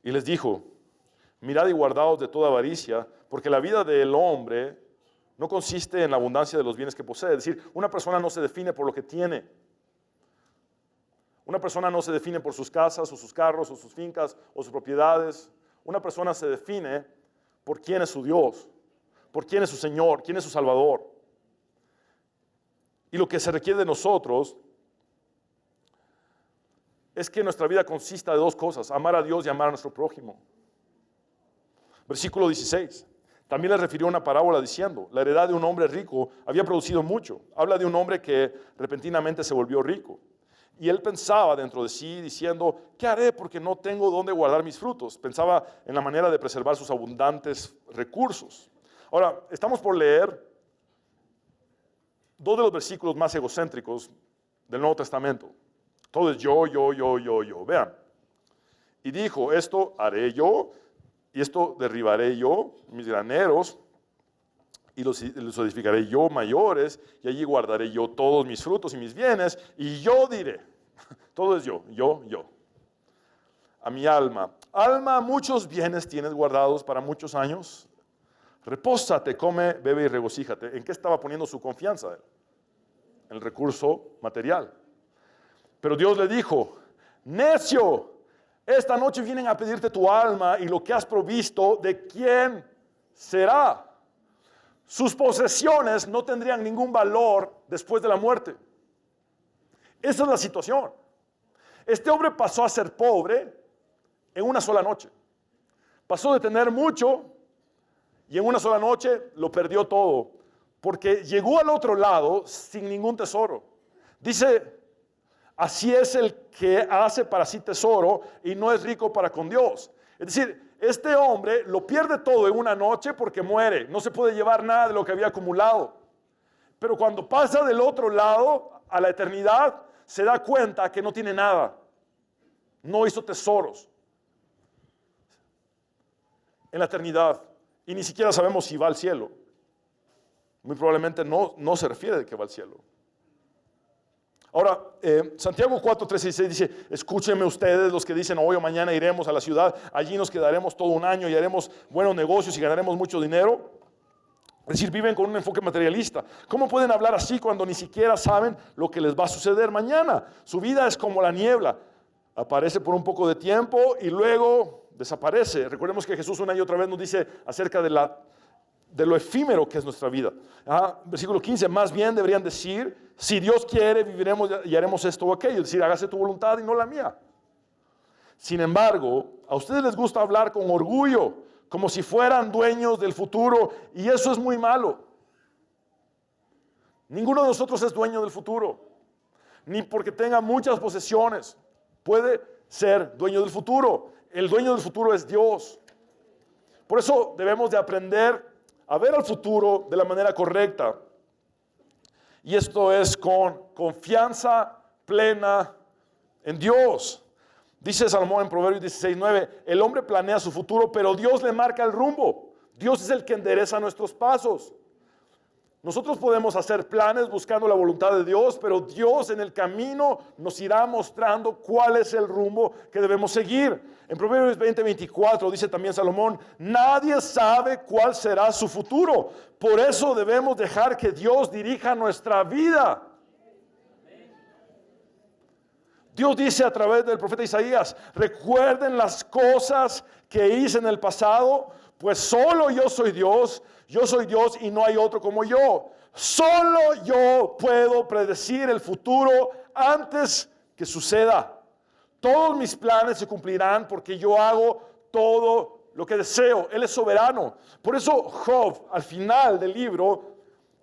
Y les dijo, mirad y guardaos de toda avaricia, porque la vida del hombre no consiste en la abundancia de los bienes que posee. Es decir, una persona no se define por lo que tiene. Una persona no se define por sus casas, o sus carros, o sus fincas, o sus propiedades. Una persona se define por quién es su Dios, por quién es su Señor, quién es su Salvador. Y lo que se requiere de nosotros es que nuestra vida consista de dos cosas, amar a Dios y amar a nuestro prójimo. Versículo 16. También le refirió una parábola diciendo, la heredad de un hombre rico había producido mucho. Habla de un hombre que repentinamente se volvió rico. Y él pensaba dentro de sí diciendo, ¿qué haré porque no tengo dónde guardar mis frutos? Pensaba en la manera de preservar sus abundantes recursos. Ahora, estamos por leer dos de los versículos más egocéntricos del Nuevo Testamento. Todo es yo. Vean. Y dijo, esto haré yo, y esto derribaré yo, mis graneros, y los edificaré yo mayores, y allí guardaré yo todos mis frutos y mis bienes, y yo diré, todo es yo. A mi alma, muchos bienes tienes guardados para muchos años. Repósate, come, bebe y regocíjate. ¿En qué estaba poniendo su confianza él? En el recurso material. Pero Dios le dijo, necio, esta noche vienen a pedirte tu alma y lo que has provisto, ¿de quién será? Sus posesiones no tendrían ningún valor después de la muerte. Esa es la situación. Este hombre pasó a ser pobre en una sola noche. Pasó de tener mucho y en una sola noche lo perdió todo, porque llegó al otro lado sin ningún tesoro. Dice, así es el que hace para sí tesoro y no es rico para con Dios. Es decir, este hombre lo pierde todo en una noche porque muere. No se puede llevar nada de lo que había acumulado. Pero cuando pasa del otro lado a la eternidad, se da cuenta que no tiene nada. No hizo tesoros en la eternidad. Y ni siquiera sabemos si va al cielo. Muy probablemente no se refiere de que va al cielo. Ahora, Santiago 4, 13 y 16 dice, escúchenme ustedes los que dicen, hoy o mañana iremos a la ciudad, allí nos quedaremos todo un año y haremos buenos negocios y ganaremos mucho dinero. Es decir, viven con un enfoque materialista. ¿Cómo pueden hablar así cuando ni siquiera saben lo que les va a suceder mañana? Su vida es como la niebla. Aparece por un poco de tiempo y luego desaparece. Recordemos que Jesús una y otra vez nos dice acerca de lo efímero que es nuestra vida. Versículo 15, más bien deberían decir, si Dios quiere, viviremos y haremos esto o aquello. Es decir, hágase tu voluntad y no la mía. Sin embargo, a ustedes les gusta hablar con orgullo, como si fueran dueños del futuro, y eso es muy malo. Ninguno de nosotros es dueño del futuro, ni porque tenga muchas posesiones puede ser dueño del futuro. El dueño del futuro es Dios. Por eso debemos de aprender a ver al futuro de la manera correcta. Y esto es con confianza plena en Dios. Dice Salomón en Proverbios 16:9, el hombre planea su futuro, pero Dios le marca el rumbo. Dios es el que endereza nuestros pasos. Nosotros podemos hacer planes buscando la voluntad de Dios, pero Dios en el camino nos irá mostrando cuál es el rumbo que debemos seguir. En Proverbios 20:24 dice también Salomón, nadie sabe cuál será su futuro. Por eso debemos dejar que Dios dirija nuestra vida. Dios dice a través del profeta Isaías, recuerden las cosas que hice en el pasado, pues solo yo soy Dios y no hay otro como yo. Solo yo puedo predecir el futuro antes que suceda. Todos mis planes se cumplirán porque yo hago todo lo que deseo. Él es soberano. Por eso Job, al final del libro,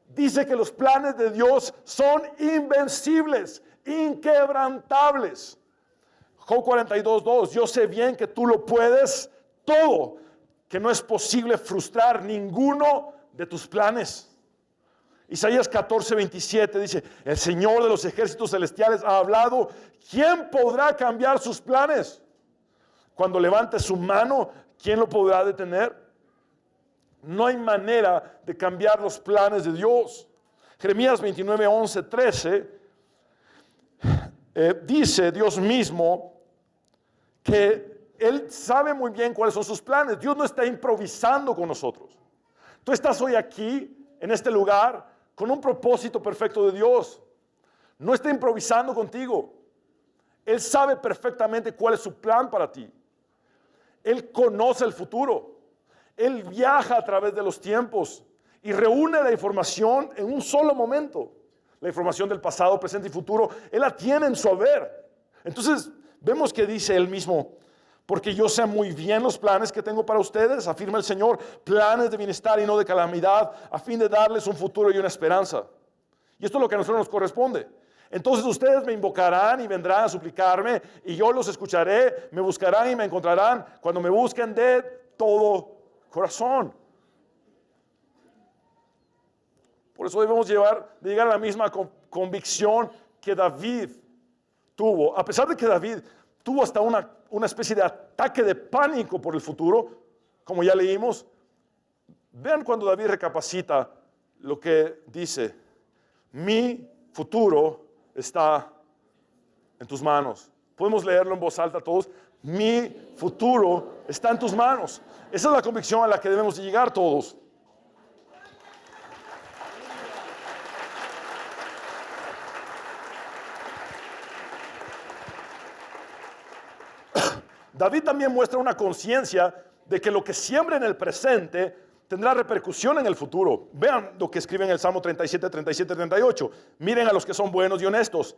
dice que los planes de Dios son invencibles, inquebrantables. Job 42:2, yo sé bien que tú lo puedes todo, que no es posible frustrar ninguno de tus planes. Isaías 14:27 dice, el Señor de los ejércitos celestiales ha hablado, ¿quién podrá cambiar sus planes? Cuando levante su mano, ¿quién lo podrá detener? No hay manera de cambiar los planes de Dios. Jeremías 29:11-13 dice Dios mismo que Él sabe muy bien cuáles son sus planes. Dios no está improvisando con nosotros. Tú estás hoy aquí, en este lugar, con un propósito perfecto de Dios. No está improvisando contigo. Él sabe perfectamente cuál es su plan para ti. Él conoce el futuro. Él viaja a través de los tiempos y reúne la información en un solo momento. La información del pasado, presente y futuro, Él la tiene en su haber. Entonces, vemos que dice Él mismo, porque yo sé muy bien los planes que tengo para ustedes, afirma el Señor, planes de bienestar y no de calamidad, a fin de darles un futuro y una esperanza. Y esto es lo que a nosotros nos corresponde. Entonces ustedes me invocarán y vendrán a suplicarme, y yo los escucharé, me buscarán y me encontrarán, cuando me busquen de todo corazón. Por eso debemos llegar a la misma convicción que David tuvo. A pesar de que David tuvo hasta una especie de ataque de pánico por el futuro, como ya leímos, vean cuando David recapacita lo que dice, mi futuro está en tus manos. Podemos leerlo en voz alta todos, mi futuro está en tus manos. Esa es la convicción a la que debemos llegar todos. David también muestra una conciencia de que lo que siembra en el presente tendrá repercusión en el futuro. Vean lo que escribe en el Salmo 37, 37, 38. Miren a los que son buenos y honestos,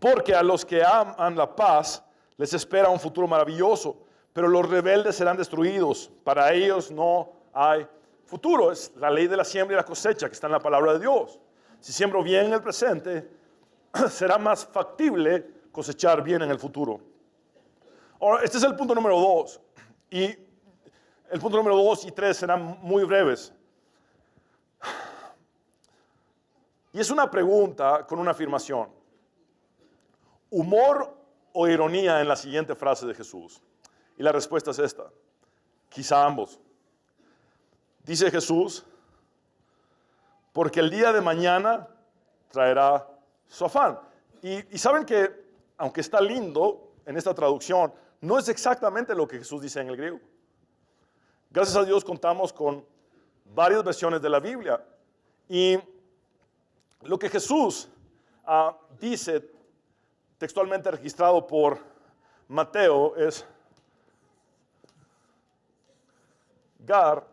porque a los que aman la paz les espera un futuro maravilloso, pero los rebeldes serán destruidos. Para ellos no hay futuro. Es la ley de la siembra y la cosecha que está en la palabra de Dios. Si siembro bien en el presente, será más factible cosechar bien en el futuro. Ahora, este es el punto número 2. Y el punto número 2 y 3 serán muy breves. Y es una pregunta con una afirmación. ¿Humor o ironía en la siguiente frase de Jesús? Y la respuesta es esta. Quizá ambos. Dice Jesús, porque el día de mañana traerá su afán. Y saben que aunque está lindo en esta traducción, no es exactamente lo que Jesús dice en el griego. Gracias a Dios contamos con varias versiones de la Biblia. Y lo que Jesús dice textualmente registrado por Mateo es Gar,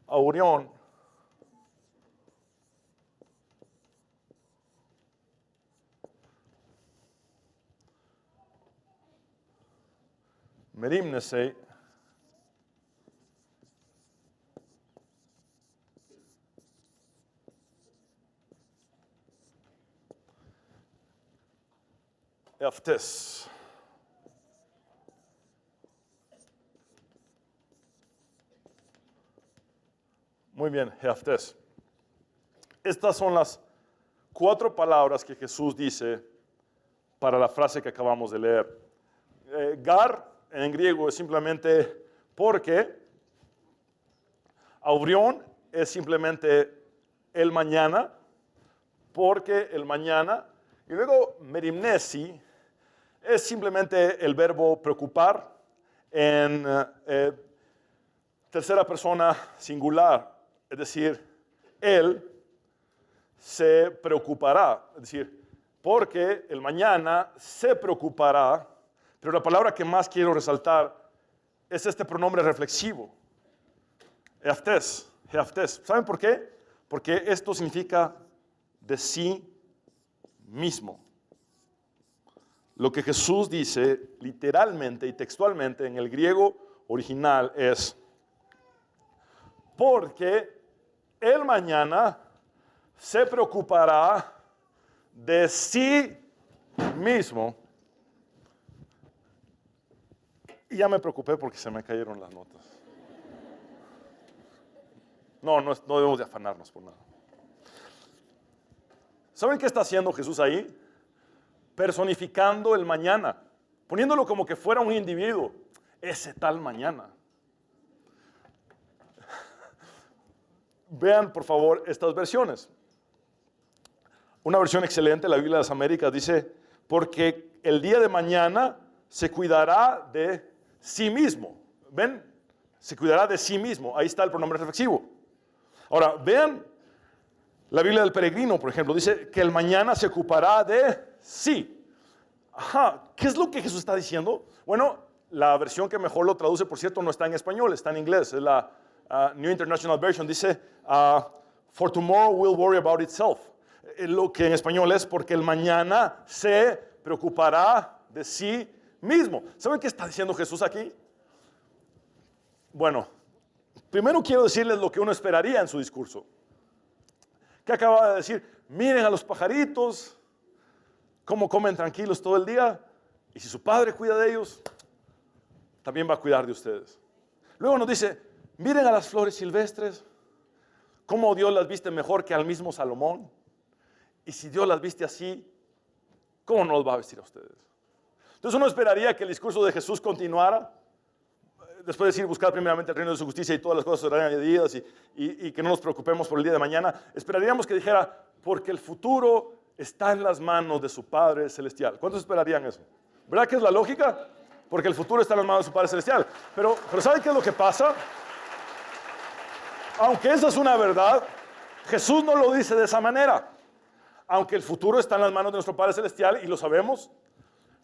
Aurión, Merimnese, Eftes. Muy bien, Heaftes. Estas son las 4 palabras que Jesús dice para la frase que acabamos de leer. Gar en griego es simplemente porque. Aurión es simplemente el mañana, porque el mañana. Y luego merimnesi es simplemente el verbo preocupar en tercera persona singular. Es decir, él se preocupará. Es decir, porque el mañana se preocupará. Pero la palabra que más quiero resaltar es este pronombre reflexivo. Heaftes, Heaftes. ¿Saben por qué? Porque esto significa de sí mismo. Lo que Jesús dice literalmente y textualmente en el griego original es: porque el mañana se preocupará de sí mismo. Y ya me preocupé porque se me cayeron las notas. No debemos de afanarnos por nada. ¿Saben qué está haciendo Jesús ahí? Personificando el mañana, poniéndolo como que fuera un individuo. Ese tal mañana. Vean, por favor, estas versiones. Una versión excelente, la Biblia de las Américas, dice: porque el día de mañana se cuidará de sí mismo. ¿Ven? Se cuidará de sí mismo. Ahí está el pronombre reflexivo. Ahora, vean la Biblia del Peregrino, por ejemplo, dice que el mañana se ocupará de sí. Ajá, ¿qué es lo que Jesús está diciendo? Bueno, la versión que mejor lo traduce, por cierto, no está en español, está en inglés. Es la New International Version. Dice, for tomorrow will worry about itself. Lo que en español es porque el mañana se preocupará de sí mismo. ¿Saben qué está diciendo Jesús aquí? Bueno, primero quiero decirles lo que uno esperaría en su discurso. ¿Qué acaba de decir? Miren a los pajaritos, cómo comen tranquilos todo el día. Y si su padre cuida de ellos, también va a cuidar de ustedes. Luego nos dice, miren a las flores silvestres, cómo Dios las viste mejor que al mismo Salomón. Y si Dios las viste así, ¿cómo no los va a vestir a ustedes? Entonces uno esperaría que el discurso de Jesús continuara. Después de decir, buscar primeramente el reino de su justicia y todas las cosas serán añadidas y que no nos preocupemos por el día de mañana, esperaríamos que dijera, porque el futuro está en las manos de su Padre Celestial. ¿Cuántos esperarían eso? ¿Verdad que es la lógica? Porque el futuro está en las manos de su Padre Celestial. Pero ¿saben qué es lo que pasa? Aunque esa es una verdad, Jesús no lo dice de esa manera. Aunque el futuro está en las manos de nuestro Padre Celestial y lo sabemos,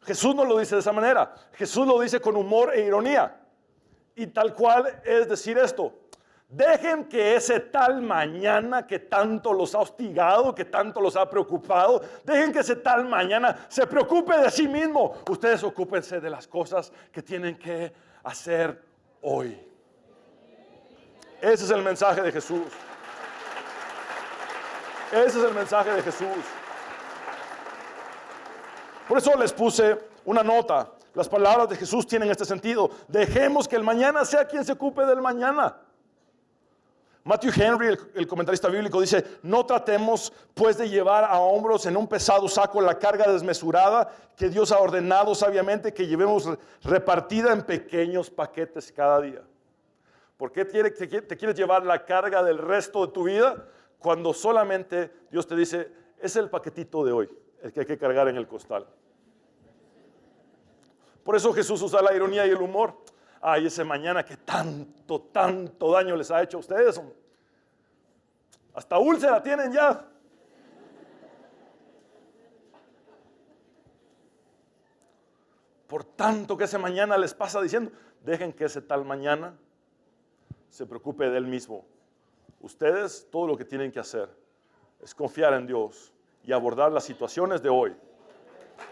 Jesús no lo dice de esa manera. Jesús lo dice con humor e ironía. Y tal cual es decir esto: dejen que ese tal mañana que tanto los ha hostigado, que tanto los ha preocupado, dejen que ese tal mañana se preocupe de sí mismo. Ustedes ocúpense de las cosas que tienen que hacer hoy. Ese es el mensaje de Jesús. Ese es el mensaje de Jesús. Por eso les puse una nota. Las palabras de Jesús tienen este sentido. Dejemos que el mañana sea quien se ocupe del mañana. Matthew Henry, el comentarista bíblico, dice: no tratemos pues de llevar a hombros en un pesado saco la carga desmesurada que Dios ha ordenado sabiamente que llevemos repartida en pequeños paquetes cada día. ¿Por qué te quieres llevar la carga del resto de tu vida cuando solamente Dios te dice, es el paquetito de hoy el que hay que cargar en el costal? Por eso Jesús usa la ironía y el humor. Ay, ese mañana que tanto daño les ha hecho a ustedes. Hasta úlcera tienen ya. Por tanto que ese mañana les pasa diciendo, dejen que ese tal mañana se preocupe de él mismo. Ustedes todo lo que tienen que hacer es confiar en Dios y abordar las situaciones de hoy.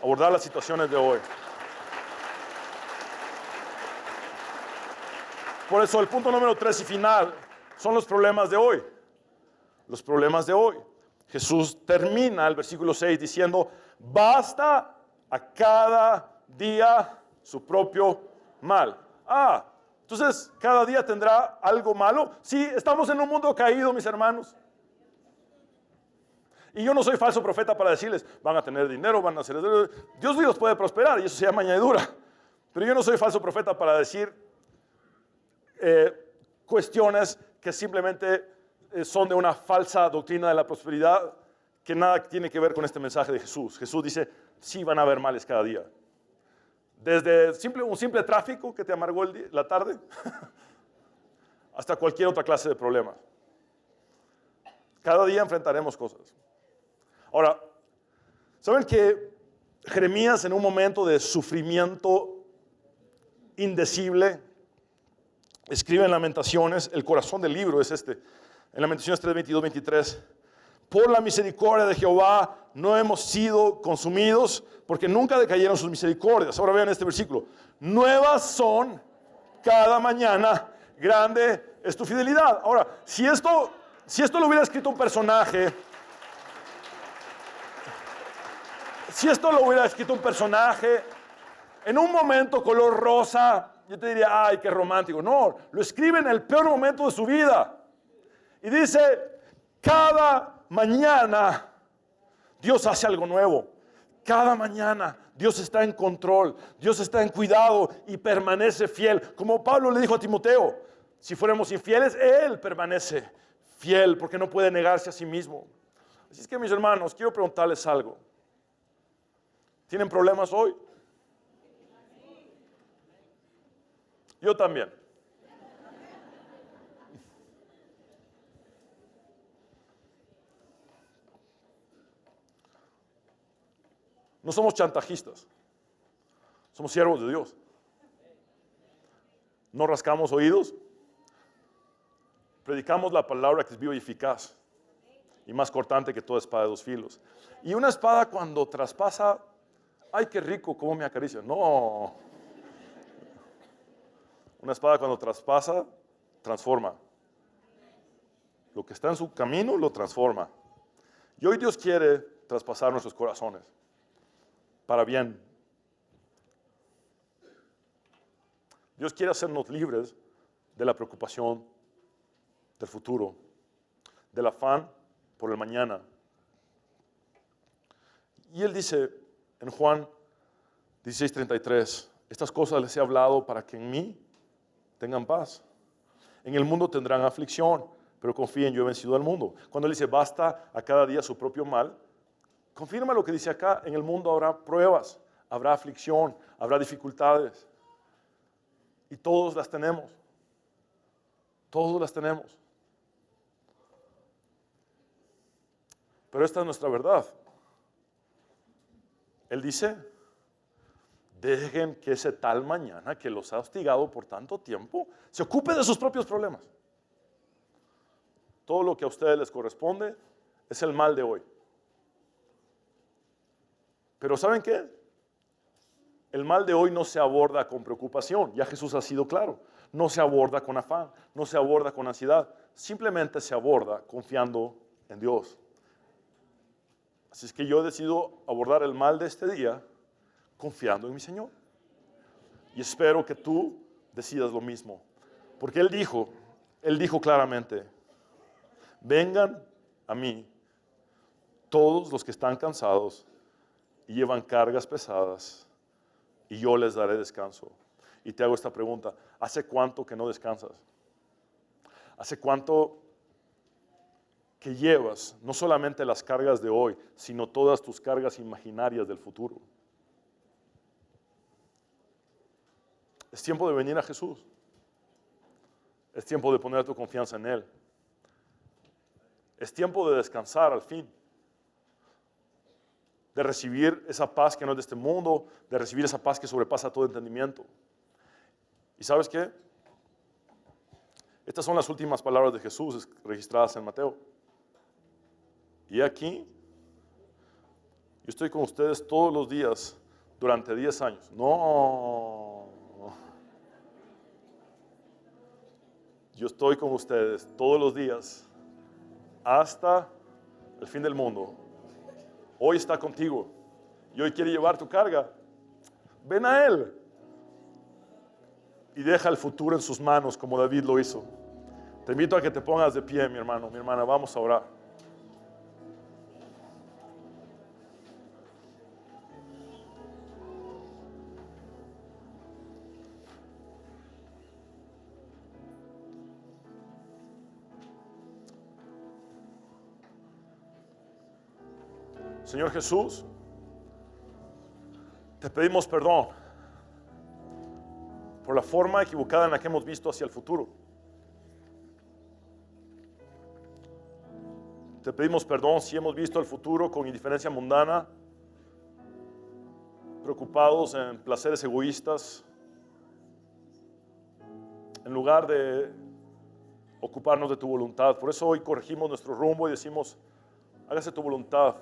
Abordar las situaciones de hoy. Por eso el punto número 3 y final son los problemas de hoy. Los problemas de hoy. Jesús termina el versículo 6 diciendo, basta a cada día su propio mal. Entonces Entonces, cada día tendrá algo malo. Sí, estamos en un mundo caído, mis hermanos. Y yo no soy falso profeta para decirles, van a tener dinero, van a hacer... Dios los puede prosperar y eso se llama añadidura. Pero yo no soy falso profeta para decir cuestiones que simplemente son de una falsa doctrina de la prosperidad que nada tiene que ver con este mensaje de Jesús. Jesús dice, sí van a haber males cada día. Desde un simple tráfico que te amargó la tarde hasta cualquier otra clase de problema. Cada día enfrentaremos cosas. Ahora, ¿saben que Jeremías en un momento de sufrimiento indecible escribe en Lamentaciones, el corazón del libro es este, en Lamentaciones 3, 22, 23, por la misericordia de Jehová no hemos sido consumidos, porque nunca decayeron sus misericordias. Ahora vean este versículo, nuevas son cada mañana, grande es tu fidelidad. Ahora, si esto lo hubiera escrito un personaje, en un momento color rosa, yo te diría, ay, qué romántico. No, lo escribe en el peor momento de su vida. Y dice, cada mañana Dios hace algo nuevo. Cada mañana Dios está en control, Dios está en cuidado y permanece fiel. Como Pablo le dijo a Timoteo, si fuéramos infieles, Él permanece fiel porque no puede negarse a sí mismo. Así es que, mis hermanos, quiero preguntarles algo. ¿Tienen problemas hoy? Yo también. No somos chantajistas, somos siervos de Dios. No rascamos oídos, predicamos la palabra que es viva y eficaz y más cortante que toda espada de dos filos. Y una espada cuando traspasa, ay, qué rico, cómo me acaricia. No. Una espada cuando traspasa, transforma. Lo que está en su camino lo transforma. Y hoy Dios quiere traspasar nuestros corazones para bien. Dios quiere hacernos libres de la preocupación del futuro, del afán por el mañana. Y Él dice en Juan 16:33, estas cosas les he hablado para que en mí tengan paz. En el mundo tendrán aflicción, pero confíen, yo he vencido al mundo. Cuando Él dice, basta a cada día su propio mal, confirma lo que dice acá, en el mundo habrá pruebas, habrá aflicción, habrá dificultades. Y todos las tenemos. Todos las tenemos. Pero esta es nuestra verdad. Él dice, dejen que ese tal mañana que los ha hostigado por tanto tiempo se ocupe de sus propios problemas. Todo lo que a ustedes les corresponde es el mal de hoy. Pero ¿saben qué? El mal de hoy no se aborda con preocupación, ya Jesús ha sido claro. No se aborda con afán, no se aborda con ansiedad, simplemente se aborda confiando en Dios. Así es que yo decido abordar el mal de este día confiando en mi Señor. Y espero que tú decidas lo mismo. Porque Él dijo claramente, vengan a mí todos los que están cansados y llevan cargas pesadas, y yo les daré descanso. Y te hago esta pregunta, ¿hace cuánto que no descansas? ¿Hace cuánto que llevas no solamente las cargas de hoy, sino todas tus cargas imaginarias del futuro? Es tiempo de venir a Jesús. Es tiempo de poner tu confianza en Él. Es tiempo de descansar al fin. De recibir esa paz que no es de este mundo, de recibir esa paz que sobrepasa todo entendimiento. ¿Y sabes qué? Estas son las últimas palabras de Jesús registradas en Mateo. Y aquí, yo estoy con ustedes todos los días durante 10 años. No. Yo estoy con ustedes todos los días hasta el fin del mundo. Hoy está contigo y hoy quiere llevar tu carga. Ven a Él. y deja el futuro en sus manos como David lo hizo. Te invito a que te pongas de pie, mi hermano, mi hermana. Vamos a orar. Señor Jesús, te pedimos perdón por la forma equivocada en la que hemos visto hacia el futuro. Te pedimos perdón si hemos visto el futuro con indiferencia mundana, preocupados en placeres egoístas, en lugar de ocuparnos de tu voluntad. Por eso hoy corregimos nuestro rumbo y decimos, hágase tu voluntad,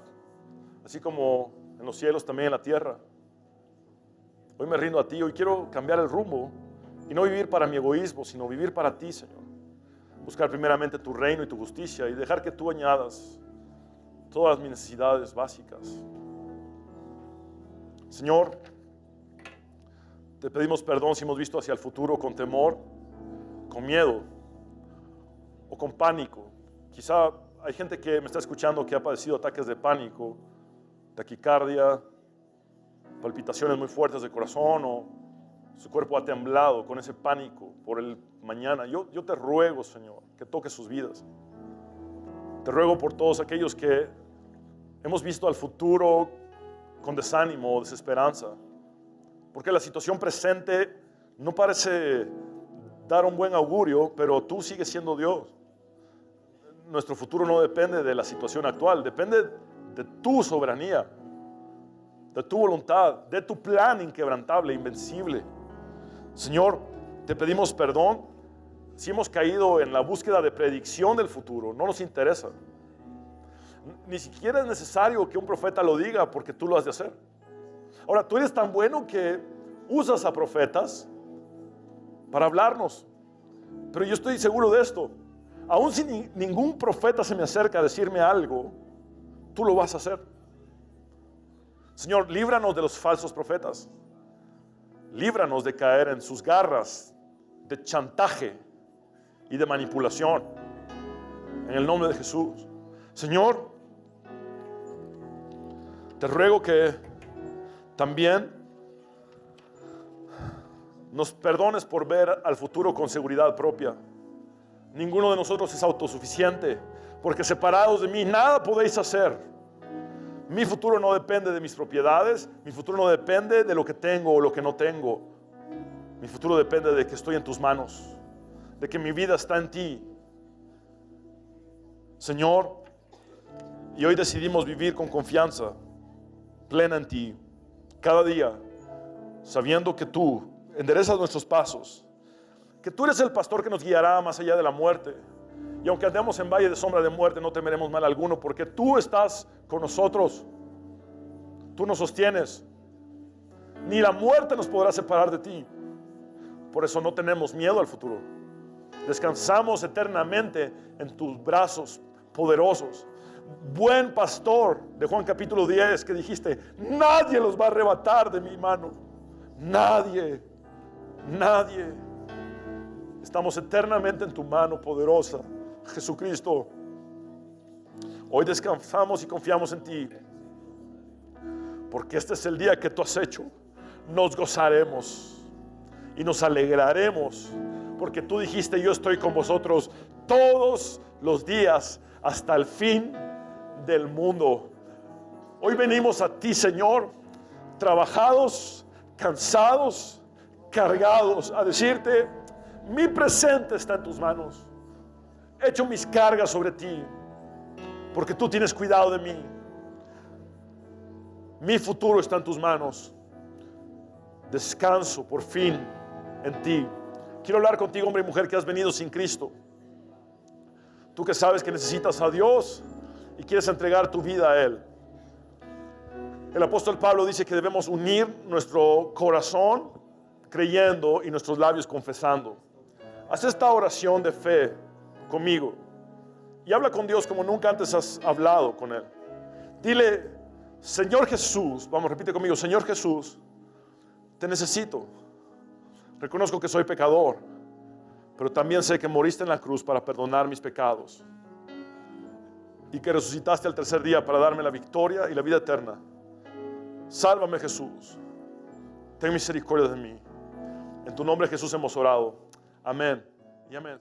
así como en los cielos, también en la tierra. Hoy me rindo a ti, hoy quiero cambiar el rumbo y no vivir para mi egoísmo, sino vivir para ti, Señor. Buscar primeramente tu reino y tu justicia y dejar que tú añadas todas mis necesidades básicas. Señor, te pedimos perdón si hemos visto hacia el futuro con temor, con miedo o con pánico. Quizá hay gente que me está escuchando que ha padecido ataques de pánico, taquicardia, palpitaciones muy fuertes de corazón, o su cuerpo ha temblado con ese pánico por el mañana. Yo te ruego, Señor, que toques sus vidas. Te ruego por todos aquellos que hemos visto al futuro con desánimo o desesperanza, porque la situación presente no parece dar un buen augurio, pero tú sigues siendo Dios. Nuestro futuro no depende de la situación actual, depende de tu soberanía, de tu voluntad, de tu plan inquebrantable, invencible. Señor, te pedimos perdón si hemos caído en la búsqueda de predicción del futuro. No nos interesa. Ni siquiera es necesario que un profeta lo diga, porque tú lo has de hacer. Ahora, tú eres tan bueno que usas a profetas para hablarnos, pero yo estoy seguro de esto: aun si ningún profeta se me acerca a decirme algo, tú lo vas a hacer. Señor, líbranos de los falsos profetas. Líbranos de caer en sus garras de chantaje y de manipulación. En el nombre de Jesús. Señor, te ruego que también nos perdones por ver al futuro con seguridad propia. Ninguno de nosotros es autosuficiente, porque separados de mí nada podéis hacer. Mi futuro no depende de mis propiedades, mi futuro no depende de lo que tengo o lo que no tengo. Mi futuro depende de que estoy en tus manos, de que mi vida está en ti. Señor, y hoy decidimos vivir con confianza plena en ti, cada día, sabiendo que tú enderezas nuestros pasos, que tú eres el pastor que nos guiará más allá de la muerte. Y aunque andemos en valle de sombra de muerte, no temeremos mal alguno, porque tú estás con nosotros. Tú nos sostienes. Ni la muerte nos podrá separar de ti. Por eso no tenemos miedo al futuro. Descansamos eternamente en tus brazos poderosos. Buen pastor de Juan capítulo 10, que dijiste: nadie los va a arrebatar de mi mano. Nadie, nadie. Estamos eternamente en tu mano poderosa, Jesucristo. Hoy descansamos y confiamos en ti, porque este es el día que tú has hecho. Nos gozaremos y nos alegraremos, porque tú dijiste: yo estoy con vosotros todos los días hasta el fin del mundo. Hoy venimos a ti, Señor, trabajados, cansados, cargados, a decirte: mi presente está en tus manos. Echo mis cargas sobre ti, porque tú tienes cuidado de mí. Mi futuro está en tus manos. Descanso por fin en ti. Quiero hablar contigo, hombre y mujer, que has venido sin Cristo. Tú que sabes que necesitas a Dios y quieres entregar tu vida a Él. El apóstol Pablo dice que debemos unir nuestro corazón creyendo y nuestros labios confesando. Haz esta oración de fe conmigo y habla con Dios como nunca antes has hablado con Él. Dile: Señor Jesús, vamos, repite conmigo: Señor Jesús, te necesito. Reconozco que soy pecador, pero también sé que moriste en la cruz para perdonar mis pecados y que resucitaste al tercer día para darme la victoria y la vida eterna. Sálvame, Jesús. Ten misericordia de mí. En tu nombre, Jesús, hemos orado. Amén y amén.